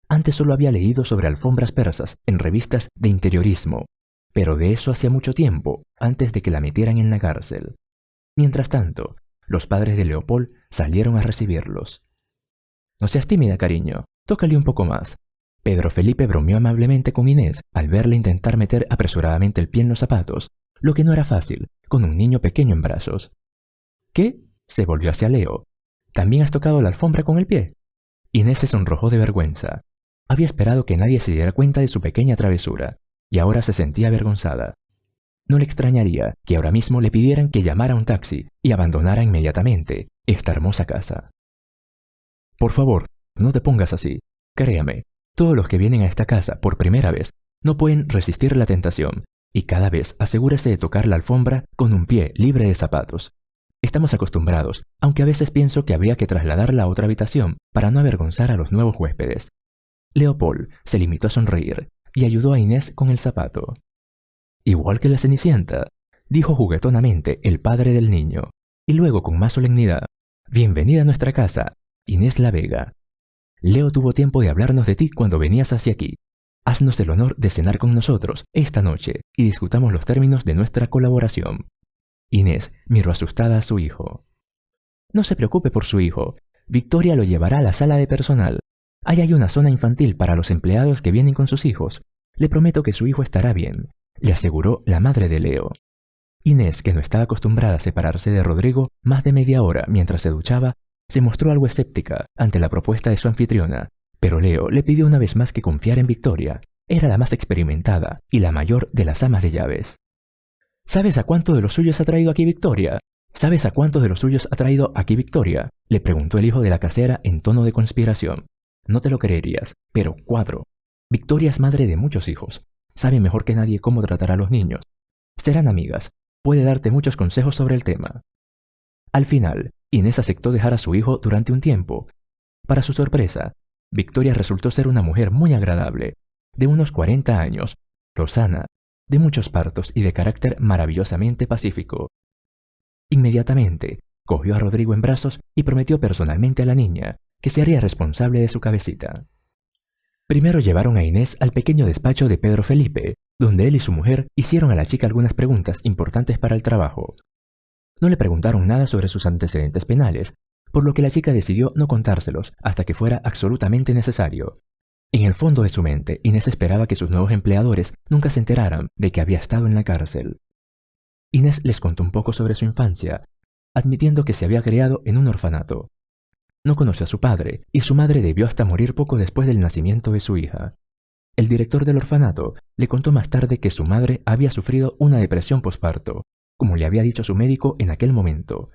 Antes solo había leído sobre alfombras persas en revistas de interiorismo, pero de eso hacía mucho tiempo, antes de que la metieran en la cárcel. Mientras tanto, los padres de Leopold salieron a recibirlos. «No seas tímida, cariño, tócale un poco más». Pedro Felipe bromeó amablemente con Inés al verle intentar meter apresuradamente el pie en los zapatos, lo que no era fácil, con un niño pequeño en brazos. «¿Qué?», se volvió hacia Leo. «¿También has tocado la alfombra con el pie?». Inés se sonrojó de vergüenza. Había esperado que nadie se diera cuenta de su pequeña travesura, y ahora se sentía avergonzada. No le extrañaría que ahora mismo le pidieran que llamara a un taxi y abandonara inmediatamente esta hermosa casa. «Por favor, no te pongas así. Créame, todos los que vienen a esta casa por primera vez no pueden resistir la tentación, y cada vez asegúrese de tocar la alfombra con un pie libre de zapatos. Estamos acostumbrados, aunque a veces pienso que habría que trasladarla a otra habitación para no avergonzar a los nuevos huéspedes». Leopold se limitó a sonreír y ayudó a Inés con el zapato. «Igual que la Cenicienta», dijo juguetonamente el padre del niño, y luego con más solemnidad: «Bienvenida a nuestra casa, Inés La Vega. Leo tuvo tiempo de hablarnos de ti cuando venías hacia aquí. Haznos el honor de cenar con nosotros esta noche y discutamos los términos de nuestra colaboración». Inés miró asustada a su hijo. «No se preocupe por su hijo. Victoria lo llevará a la sala de personal. Ahí hay una zona infantil para los empleados que vienen con sus hijos. Le prometo que su hijo estará bien», le aseguró la madre de Leo. Inés, que no estaba acostumbrada a separarse de Rodrigo más de media hora mientras se duchaba, se mostró algo escéptica ante la propuesta de su anfitriona, pero Leo le pidió una vez más que confiara en Victoria. Era la más experimentada y la mayor de las amas de llaves. ¿Sabes a cuánto de los suyos ha traído aquí Victoria? ¿Sabes a cuántos de los suyos ha traído aquí Victoria?, le preguntó el hijo de la casera en tono de conspiración. No te lo creerías, pero 4. Victoria es madre de muchos hijos. Sabe mejor que nadie cómo tratar a los niños. Serán amigas. Puede darte muchos consejos sobre el tema. Al final, Inés aceptó dejar a su hijo durante un tiempo. Para su sorpresa, Victoria resultó ser una mujer muy agradable, de unos 40 años, lozana, de muchos partos y de carácter maravillosamente pacífico. Inmediatamente, cogió a Rodrigo en brazos y prometió personalmente a la niña que se haría responsable de su cabecita. Primero llevaron a Inés al pequeño despacho de Pedro Felipe, donde él y su mujer hicieron a la chica algunas preguntas importantes para el trabajo. No le preguntaron nada sobre sus antecedentes penales, por lo que la chica decidió no contárselos hasta que fuera absolutamente necesario. En el fondo de su mente, Inés esperaba que sus nuevos empleadores nunca se enteraran de que había estado en la cárcel. Inés les contó un poco sobre su infancia, admitiendo que se había criado en un orfanato. No conoció a su padre, y su madre debió hasta morir poco después del nacimiento de su hija. El director del orfanato le contó más tarde que su madre había sufrido una depresión posparto, como le había dicho su médico en aquel momento.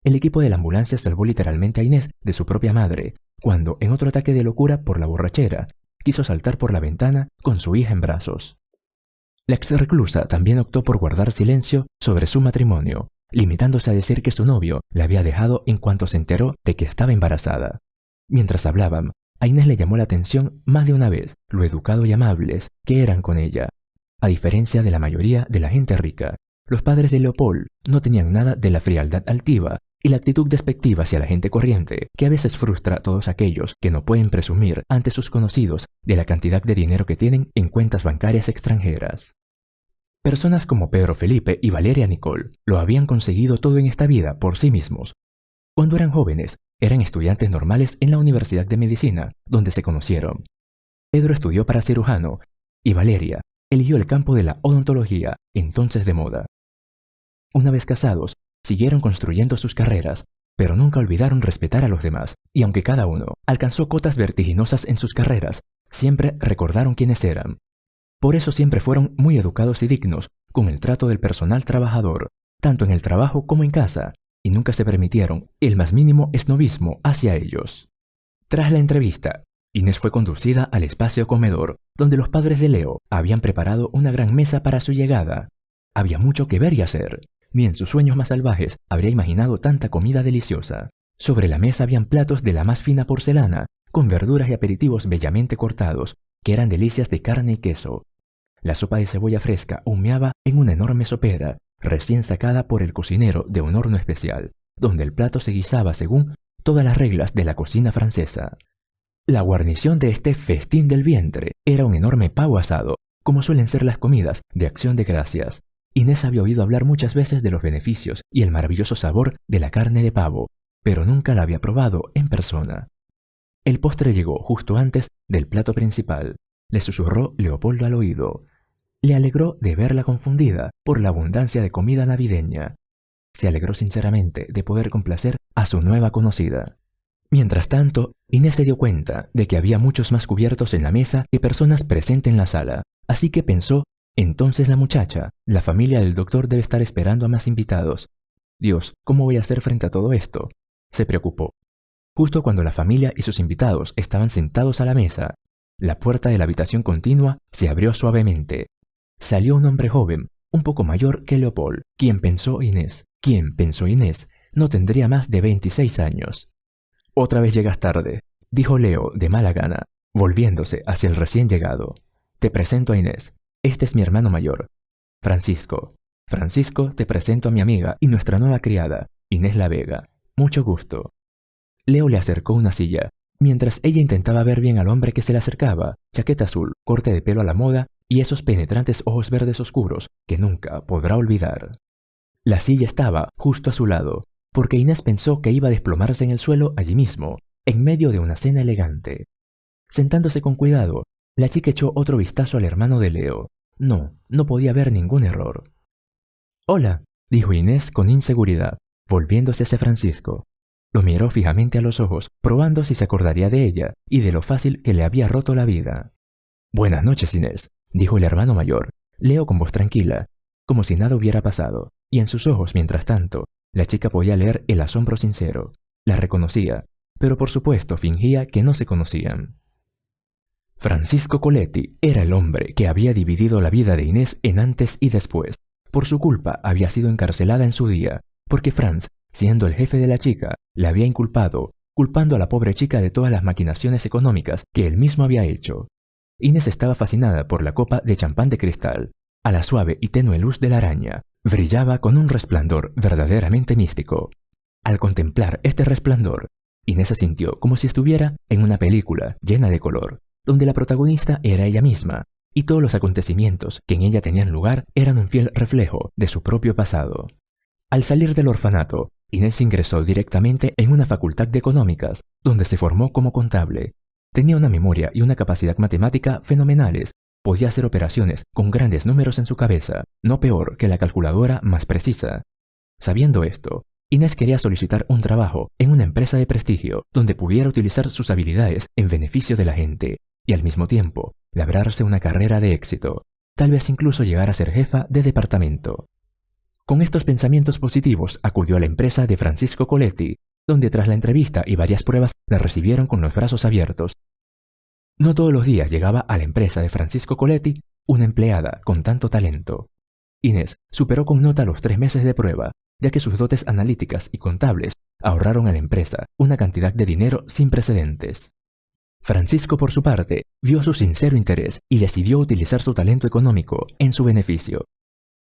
El equipo de la ambulancia salvó literalmente a Inés de su propia madre, cuando, en otro ataque de locura por la borrachera, quiso saltar por la ventana con su hija en brazos. La exreclusa también optó por guardar silencio sobre su matrimonio, limitándose a decir que su novio la había dejado en cuanto se enteró de que estaba embarazada. Mientras hablaban, a Inés le llamó la atención más de una vez lo educado y amables que eran con ella. A diferencia de la mayoría de la gente rica, los padres de Leopold no tenían nada de la frialdad altiva y la actitud despectiva hacia la gente corriente que a veces frustra a todos aquellos que no pueden presumir ante sus conocidos de la cantidad de dinero que tienen en cuentas bancarias extranjeras. Personas como Pedro Felipe y Valeria Nicole lo habían conseguido todo en esta vida por sí mismos. Cuando eran jóvenes, eran estudiantes normales en la Universidad de Medicina, donde se conocieron. Pedro estudió para cirujano y Valeria eligió el campo de la odontología, entonces de moda. Una vez casados, siguieron construyendo sus carreras, pero nunca olvidaron respetar a los demás, y aunque cada uno alcanzó cotas vertiginosas en sus carreras, siempre recordaron quiénes eran. Por eso siempre fueron muy educados y dignos con el trato del personal trabajador, tanto en el trabajo como en casa, y nunca se permitieron el más mínimo esnovismo hacia ellos. Tras la entrevista, Inés fue conducida al espacio comedor, donde los padres de Leo habían preparado una gran mesa para su llegada. Había mucho que ver y hacer. Ni en sus sueños más salvajes habría imaginado tanta comida deliciosa. Sobre la mesa habían platos de la más fina porcelana, con verduras y aperitivos bellamente cortados, que eran delicias de carne y queso. La sopa de cebolla fresca humeaba en una enorme sopera, recién sacada por el cocinero de un horno especial, donde el plato se guisaba según todas las reglas de la cocina francesa. La guarnición de este festín del vientre era un enorme pavo asado, como suelen ser las comidas de Acción de Gracias. Inés había oído hablar muchas veces de los beneficios y el maravilloso sabor de la carne de pavo, pero nunca la había probado en persona. El postre llegó justo antes del plato principal. Le susurró Leopoldo al oído. Le alegró de verla confundida por la abundancia de comida navideña. Se alegró sinceramente de poder complacer a su nueva conocida. Mientras tanto, Inés se dio cuenta de que había muchos más cubiertos en la mesa que personas presentes en la sala, así que pensó, entonces la muchacha, la familia del doctor debe estar esperando a más invitados. Dios, ¿cómo voy a hacer frente a todo esto? Se preocupó. Justo cuando la familia y sus invitados estaban sentados a la mesa, la puerta de la habitación continua se abrió suavemente. Salió un hombre joven, un poco mayor que Leopold, quien pensó Inés, no tendría más de 26 años. Otra vez llegas tarde, dijo Leo de mala gana, volviéndose hacia el recién llegado. Te presento a Inés. Este es mi hermano mayor, Francisco. Francisco, te presento a mi amiga y nuestra nueva criada, Inés La Vega. Mucho gusto. Leo le acercó una silla, mientras ella intentaba ver bien al hombre que se le acercaba, chaqueta azul, corte de pelo a la moda y esos penetrantes ojos verdes oscuros que nunca podrá olvidar. La silla estaba justo a su lado, porque Inés pensó que iba a desplomarse en el suelo allí mismo, en medio de una cena elegante. Sentándose con cuidado, la chica echó otro vistazo al hermano de Leo. No podía ver ningún error. «Hola», dijo Inés con inseguridad, volviéndose hacia Francisco. lo miró fijamente a los ojos, probando si se acordaría de ella y de lo fácil que le había roto la vida. «Buenas noches, Inés», dijo el hermano mayor, Leo con voz tranquila, como si nada hubiera pasado, y en sus ojos, mientras tanto, la chica podía leer el asombro sincero. La reconocía, pero por supuesto fingía que no se conocían. Francisco Coletti era el hombre que había dividido la vida de Inés en antes y después. Por su culpa había sido encarcelada en su día, porque Franz, siendo el jefe de la chica, la había inculpado, culpando a la pobre chica de todas las maquinaciones económicas que él mismo había hecho. Inés estaba fascinada por la copa de champán de cristal. A la suave y tenue luz de la araña, brillaba con un resplandor verdaderamente místico. Al contemplar este resplandor, Inés se sintió como si estuviera en una película llena de color, donde la protagonista era ella misma, y todos los acontecimientos que en ella tenían lugar eran un fiel reflejo de su propio pasado. Al salir del orfanato, Inés ingresó directamente en una facultad de económicas, donde se formó como contable. Tenía una memoria y una capacidad matemática fenomenales. Podía hacer operaciones con grandes números en su cabeza, no peor que la calculadora más precisa. Sabiendo esto, Inés quería solicitar un trabajo en una empresa de prestigio donde pudiera utilizar sus habilidades en beneficio de la gente y al mismo tiempo labrarse una carrera de éxito, tal vez incluso llegar a ser jefa de departamento. Con estos pensamientos positivos acudió a la empresa de Francisco Coletti, donde tras la entrevista y varias pruebas la recibieron con los brazos abiertos. No todos los días llegaba a la empresa de Francisco Coletti una empleada con tanto talento. Inés superó con nota los 3 meses de prueba, ya que sus dotes analíticas y contables ahorraron a la empresa una cantidad de dinero sin precedentes. Francisco, por su parte, vio su sincero interés y decidió utilizar su talento económico en su beneficio.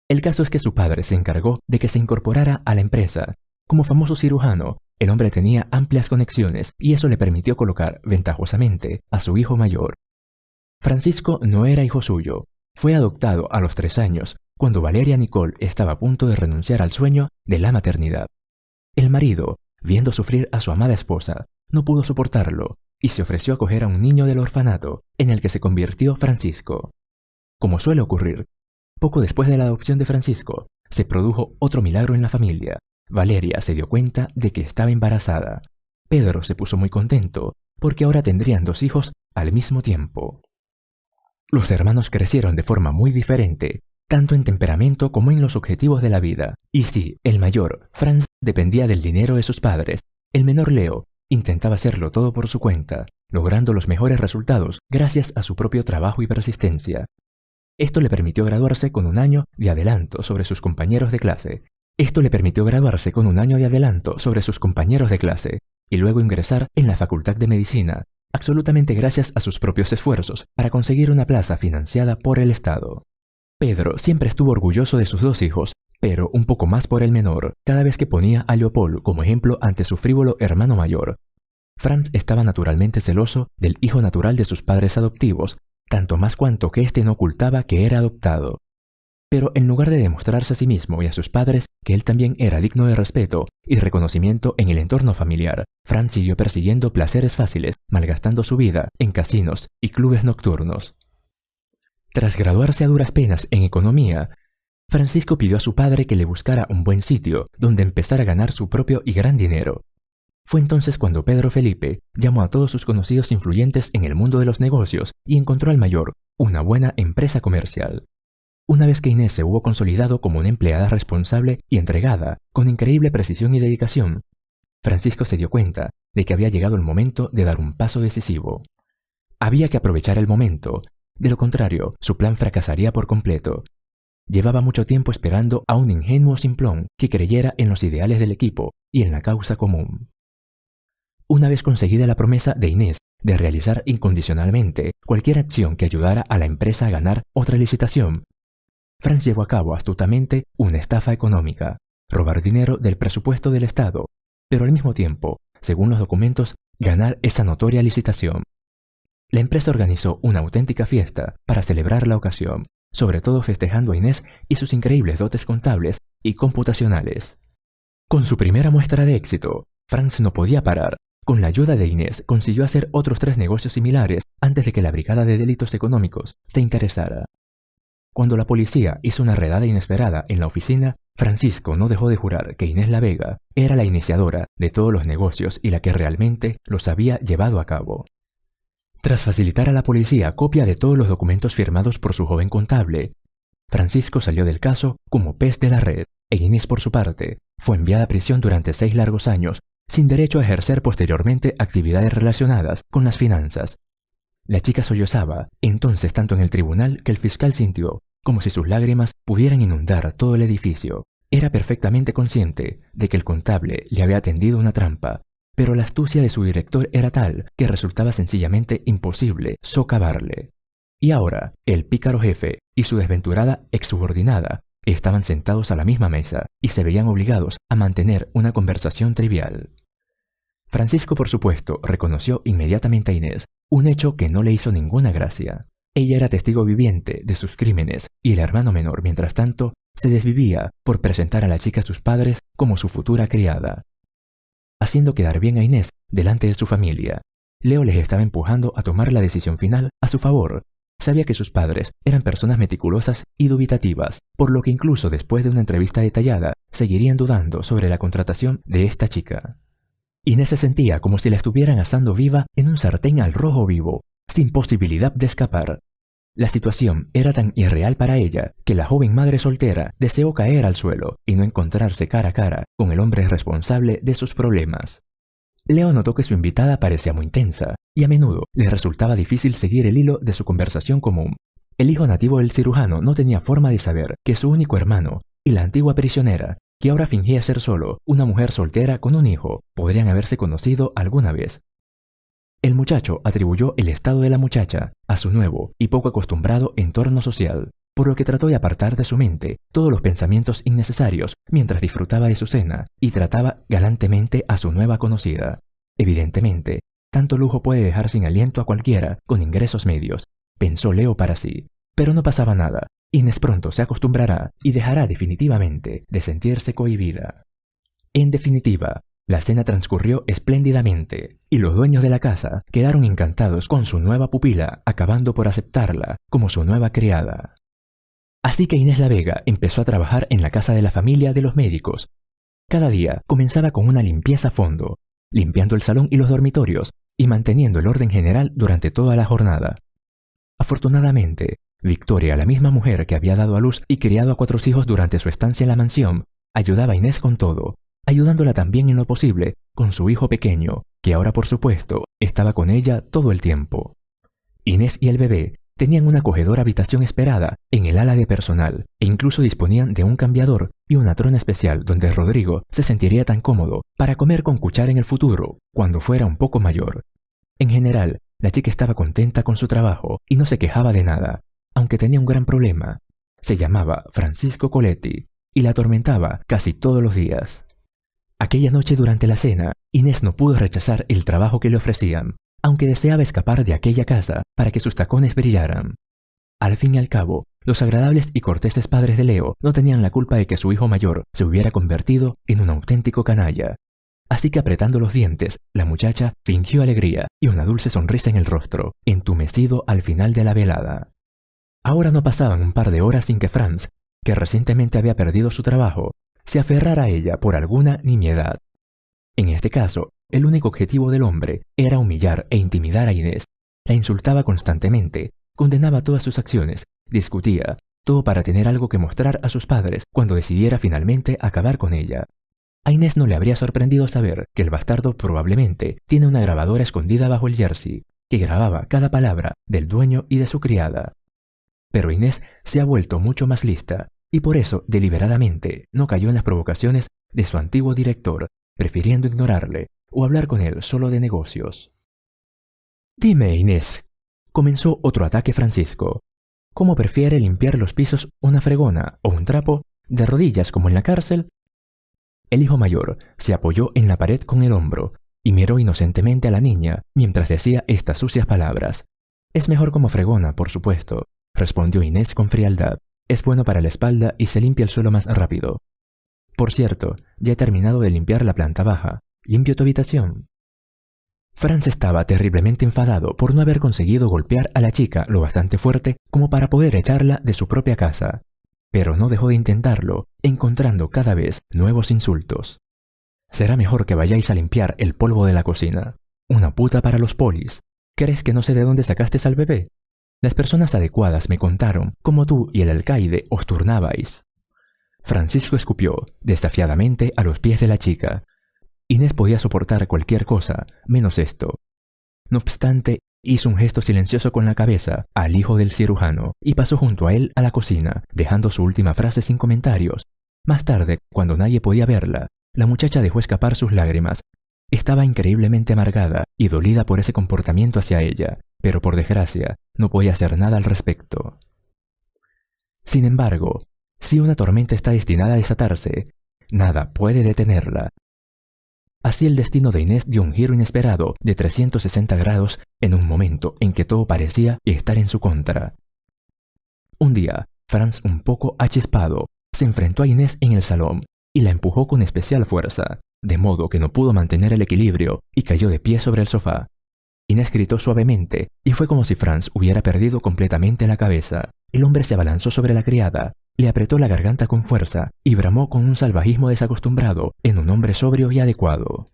El caso es que su padre se encargó de que se incorporara a la empresa. Como famoso cirujano, el hombre tenía amplias conexiones y eso le permitió colocar ventajosamente a su hijo mayor. Francisco no era hijo suyo. Fue adoptado a los 3 años, cuando Valeria Nicole estaba a punto de renunciar al sueño de la maternidad. El marido, viendo sufrir a su amada esposa, no pudo soportarlo y se ofreció a acoger a un niño del orfanato, en el que se convirtió Francisco. Como suele ocurrir, poco después de la adopción de Francisco, se produjo otro milagro en la familia. Valeria se dio cuenta de que estaba embarazada. Pedro se puso muy contento, porque ahora tendrían 2 hijos al mismo tiempo. Los hermanos crecieron de forma muy diferente, tanto en temperamento como en los objetivos de la vida. Y sí, el mayor, Franz, dependía del dinero de sus padres. El menor, Leo, intentaba hacerlo todo por su cuenta, logrando los mejores resultados gracias a su propio trabajo y persistencia. Esto le permitió graduarse con un año de adelanto sobre sus compañeros de clase. Y luego ingresar en la Facultad de Medicina, absolutamente gracias a sus propios esfuerzos para conseguir una plaza financiada por el Estado. Pedro siempre estuvo orgulloso de sus 2 hijos, pero un poco más por el menor, cada vez que ponía a Leopold como ejemplo ante su frívolo hermano mayor. Franz estaba naturalmente celoso del hijo natural de sus padres adoptivos, tanto más cuanto que éste no ocultaba que era adoptado. Pero en lugar de demostrarse a sí mismo y a sus padres que él también era digno de respeto y reconocimiento en el entorno familiar, Franz siguió persiguiendo placeres fáciles, malgastando su vida en casinos y clubes nocturnos. Tras graduarse a duras penas en economía, Francisco pidió a su padre que le buscara un buen sitio donde empezar a ganar su propio y gran dinero. Fue entonces cuando Pedro Felipe llamó a todos sus conocidos influyentes en el mundo de los negocios y encontró al mayor una buena empresa comercial. Una vez que Inés se hubo consolidado como una empleada responsable y entregada, con increíble precisión y dedicación, Francisco se dio cuenta de que había llegado el momento de dar un paso decisivo. Había que aprovechar el momento, de lo contrario, su plan fracasaría por completo. Llevaba mucho tiempo esperando a un ingenuo simplón que creyera en los ideales del equipo y en la causa común. Una vez conseguida la promesa de Inés de realizar incondicionalmente cualquier acción que ayudara a la empresa a ganar otra licitación, Franz llevó a cabo astutamente una estafa económica, robar dinero del presupuesto del Estado, pero al mismo tiempo, según los documentos, ganar esa notoria licitación. La empresa organizó una auténtica fiesta para celebrar la ocasión, sobre todo festejando a Inés y sus increíbles dotes contables y computacionales. Con su primera muestra de éxito, Franz no podía parar. Con la ayuda de Inés consiguió hacer otros 3 negocios similares antes de que la Brigada de Delitos Económicos se interesara. Cuando la policía hizo una redada inesperada en la oficina, Francisco no dejó de jurar que Inés La Vega era la iniciadora de todos los negocios y la que realmente los había llevado a cabo. Tras facilitar a la policía copia de todos los documentos firmados por su joven contable, Francisco salió del caso como pez de la red, e Inés, por su parte, fue enviada a prisión durante 6 largos años, sin derecho a ejercer posteriormente actividades relacionadas con las finanzas. La chica sollozaba entonces tanto en el tribunal que el fiscal sintió como si sus lágrimas pudieran inundar todo el edificio. Era perfectamente consciente de que el contable le había tendido una trampa, pero la astucia de su director era tal que resultaba sencillamente imposible socavarle. Y ahora, el pícaro jefe y su desventurada exsubordinada estaban sentados a la misma mesa y se veían obligados a mantener una conversación trivial. Francisco, por supuesto, reconoció inmediatamente a Inés, un hecho que no le hizo ninguna gracia. Ella era testigo viviente de sus crímenes y el hermano menor, mientras tanto, se desvivía por presentar a la chica a sus padres como su futura criada. Haciendo quedar bien a Inés delante de su familia, Leo les estaba empujando a tomar la decisión final a su favor. Sabía que sus padres eran personas meticulosas y dubitativas, por lo que incluso después de una entrevista detallada, seguirían dudando sobre la contratación de esta chica. Inés se sentía como si la estuvieran asando viva en un sartén al rojo vivo, sin posibilidad de escapar. La situación era tan irreal para ella que la joven madre soltera deseó caer al suelo y no encontrarse cara a cara con el hombre responsable de sus problemas. Leo notó que su invitada parecía muy tensa y a menudo le resultaba difícil seguir el hilo de su conversación común. El hijo nativo del cirujano no tenía forma de saber que su único hermano y la antigua prisionera, que ahora fingía ser solo una mujer soltera con un hijo, podrían haberse conocido alguna vez. El muchacho atribuyó el estado de la muchacha a su nuevo y poco acostumbrado entorno social, por lo que trató de apartar de su mente todos los pensamientos innecesarios mientras disfrutaba de su cena y trataba galantemente a su nueva conocida. Evidentemente, tanto lujo puede dejar sin aliento a cualquiera con ingresos medios, pensó Leo para sí, pero no pasaba nada. Inés pronto se acostumbrará y dejará definitivamente de sentirse cohibida. En definitiva, la cena transcurrió espléndidamente y los dueños de la casa quedaron encantados con su nueva pupila, acabando por aceptarla como su nueva criada. Así que Inés La Vega empezó a trabajar en la casa de la familia de los médicos. Cada día comenzaba con una limpieza a fondo, limpiando el salón y los dormitorios y manteniendo el orden general durante toda la jornada. Afortunadamente, Victoria, la misma mujer que había dado a luz y criado a 4 hijos durante su estancia en la mansión, ayudaba a Inés con todo, ayudándola también en lo posible con su hijo pequeño, que ahora por supuesto estaba con ella todo el tiempo. Inés y el bebé tenían una acogedora habitación esperada en el ala de personal e incluso disponían de un cambiador y una trona especial donde Rodrigo se sentiría tan cómodo para comer con cuchara en el futuro, cuando fuera un poco mayor. En general, la chica estaba contenta con su trabajo y no se quejaba de nada, aunque tenía un gran problema. Se llamaba Francisco Coletti y la atormentaba casi todos los días. Aquella noche durante la cena, Inés no pudo rechazar el trabajo que le ofrecían, aunque deseaba escapar de aquella casa para que sus tacones brillaran. Al fin y al cabo, los agradables y corteses padres de Leo no tenían la culpa de que su hijo mayor se hubiera convertido en un auténtico canalla. Así que apretando los dientes, la muchacha fingió alegría y una dulce sonrisa en el rostro, entumecido al final de la velada. Ahora no pasaban un par de horas sin que Franz, que recientemente había perdido su trabajo, se aferrara a ella por alguna nimiedad. En este caso, el único objetivo del hombre era humillar e intimidar a Inés. La insultaba constantemente, condenaba todas sus acciones, discutía, todo para tener algo que mostrar a sus padres cuando decidiera finalmente acabar con ella. A Inés no le habría sorprendido saber que el bastardo probablemente tiene una grabadora escondida bajo el jersey, que grababa cada palabra del dueño y de su criada. Pero Inés se ha vuelto mucho más lista, y por eso deliberadamente no cayó en las provocaciones de su antiguo director, prefiriendo ignorarle o hablar con él solo de negocios. «Dime, Inés», comenzó otro ataque Francisco, «¿cómo prefiere limpiar los pisos una fregona o un trapo, de rodillas como en la cárcel?» El hijo mayor se apoyó en la pared con el hombro y miró inocentemente a la niña mientras decía estas sucias palabras. «Es mejor como fregona, por supuesto», respondió Inés con frialdad. «Es bueno para la espalda y se limpia el suelo más rápido. Por cierto, ya he terminado de limpiar la planta baja. ¿Limpio tu habitación?» Franz estaba terriblemente enfadado por no haber conseguido golpear a la chica lo bastante fuerte como para poder echarla de su propia casa, pero no dejó de intentarlo, encontrando cada vez nuevos insultos. Será mejor que vayáis a limpiar el polvo de la cocina. Una puta para los polis. ¿Crees que no sé de dónde sacaste al bebé? Las personas adecuadas me contaron cómo tú y el alcaide os turnabais. Francisco escupió desafiadamente a los pies de la chica. Inés podía soportar cualquier cosa, menos esto. No obstante, hizo un gesto silencioso con la cabeza al hijo del cirujano y pasó junto a él a la cocina, dejando su última frase sin comentarios. Más tarde, cuando nadie podía verla, la muchacha dejó escapar sus lágrimas. Estaba increíblemente amargada y dolida por ese comportamiento hacia ella, pero por desgracia, no podía hacer nada al respecto. Sin embargo, si una tormenta está destinada a desatarse, nada puede detenerla. Así el destino de Inés dio un giro inesperado de 360 grados en un momento en que todo parecía estar en su contra. Un día, Franz, un poco achispado, se enfrentó a Inés en el salón y la empujó con especial fuerza, de modo que no pudo mantener el equilibrio y cayó de pie sobre el sofá. Inés gritó suavemente y fue como si Franz hubiera perdido completamente la cabeza. El hombre se abalanzó sobre la criada, le apretó la garganta con fuerza y bramó con un salvajismo desacostumbrado en un hombre sobrio y adecuado.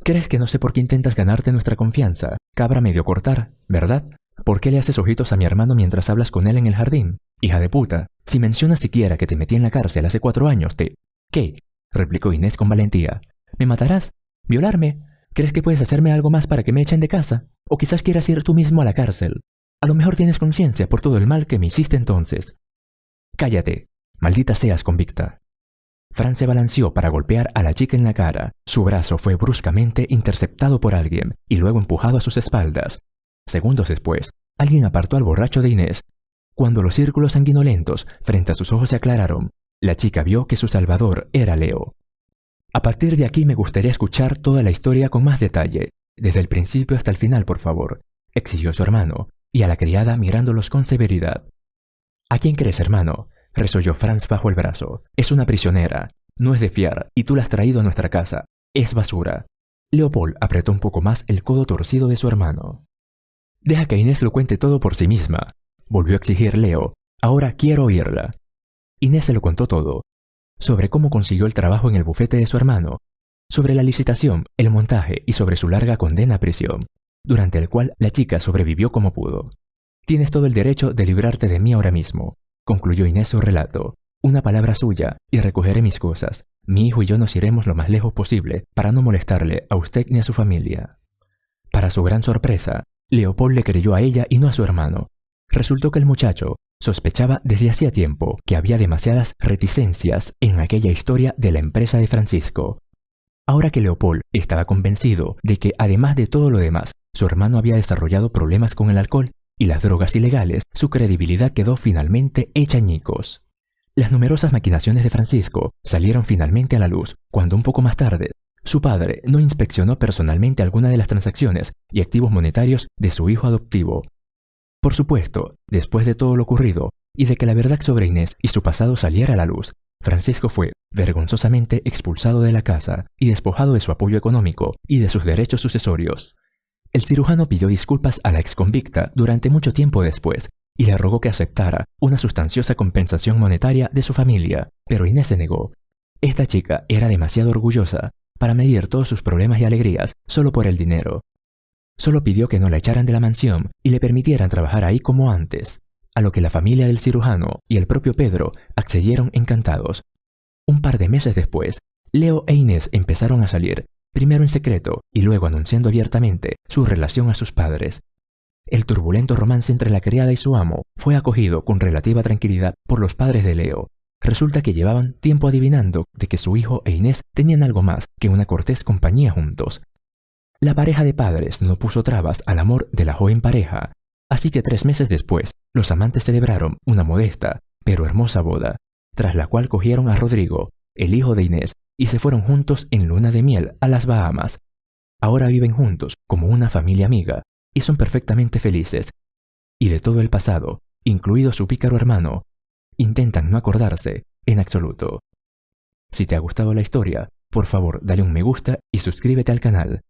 ¿Crees que no sé por qué intentas ganarte nuestra confianza, cabra medio cortar, verdad? ¿Por qué le haces ojitos a mi hermano mientras hablas con él en el jardín? Hija de puta, si mencionas siquiera que te metí en la cárcel hace 4 años, te... ¿Qué? Replicó Inés con valentía. ¿Me matarás? ¿Violarme? ¿Crees que puedes hacerme algo más para que me echen de casa? ¿O quizás quieras ir tú mismo a la cárcel? A lo mejor tienes conciencia por todo el mal que me hiciste entonces. ¡Cállate! ¡Maldita seas, convicta! Franz se balanceó para golpear a la chica en la cara. Su brazo fue bruscamente interceptado por alguien y luego empujado a sus espaldas. Segundos después, alguien apartó al borracho de Inés. Cuando los círculos sanguinolentos frente a sus ojos se aclararon, la chica vio que su salvador era Leo. A partir de aquí me gustaría escuchar toda la historia con más detalle, desde el principio hasta el final, por favor, exigió su hermano, y a la criada mirándolos con severidad. ¿A quién crees, hermano?, resolló Franz bajo el brazo. Es una prisionera, no es de fiar, y tú la has traído a nuestra casa. Es basura. Leopold apretó un poco más el codo torcido de su hermano. Deja que Inés lo cuente todo por sí misma, volvió a exigir Leo. Ahora quiero oírla. Inés se lo contó todo, sobre cómo consiguió el trabajo en el bufete de su hermano, sobre la licitación, el montaje y sobre su larga condena a prisión, durante el cual la chica sobrevivió como pudo. Tienes todo el derecho de librarte de mí ahora mismo, concluyó Inés su relato. Una palabra suya y recogeré mis cosas. Mi hijo y yo nos iremos lo más lejos posible para no molestarle a usted ni a su familia. Para su gran sorpresa, Leopold le creyó a ella y no a su hermano. Resultó que el muchacho sospechaba desde hacía tiempo que había demasiadas reticencias en aquella historia de la empresa de Francisco. Ahora que Leopold estaba convencido de que, además de todo lo demás, su hermano había desarrollado problemas con el alcohol y las drogas ilegales, su credibilidad quedó finalmente hecha añicos. Las numerosas maquinaciones de Francisco salieron finalmente a la luz cuando un poco más tarde, su padre no inspeccionó personalmente alguna de las transacciones y activos monetarios de su hijo adoptivo. Por supuesto, después de todo lo ocurrido y de que la verdad sobre Inés y su pasado saliera a la luz, Francisco fue vergonzosamente expulsado de la casa y despojado de su apoyo económico y de sus derechos sucesorios. El cirujano pidió disculpas a la exconvicta durante mucho tiempo después y le rogó que aceptara una sustanciosa compensación monetaria de su familia, pero Inés se negó. Esta chica era demasiado orgullosa para medir todos sus problemas y alegrías solo por el dinero. Solo pidió que no la echaran de la mansión y le permitieran trabajar ahí como antes, a lo que la familia del cirujano y el propio Pedro accedieron encantados. Un par de meses después, Leo e Inés empezaron a salir, primero en secreto y luego anunciando abiertamente su relación a sus padres. El turbulento romance entre la criada y su amo fue acogido con relativa tranquilidad por los padres de Leo. Resulta que llevaban tiempo adivinando de que su hijo e Inés tenían algo más que una cortés compañía juntos. La pareja de padres no puso trabas al amor de la joven pareja, así que 3 meses después, los amantes celebraron una modesta pero hermosa boda, tras la cual cogieron a Rodrigo, el hijo de Inés, y se fueron juntos en luna de miel a las Bahamas. Ahora viven juntos como una familia amiga y son perfectamente felices. Y de todo el pasado, incluido su pícaro hermano, intentan no acordarse en absoluto. Si te ha gustado la historia, por favor dale un me gusta y suscríbete al canal.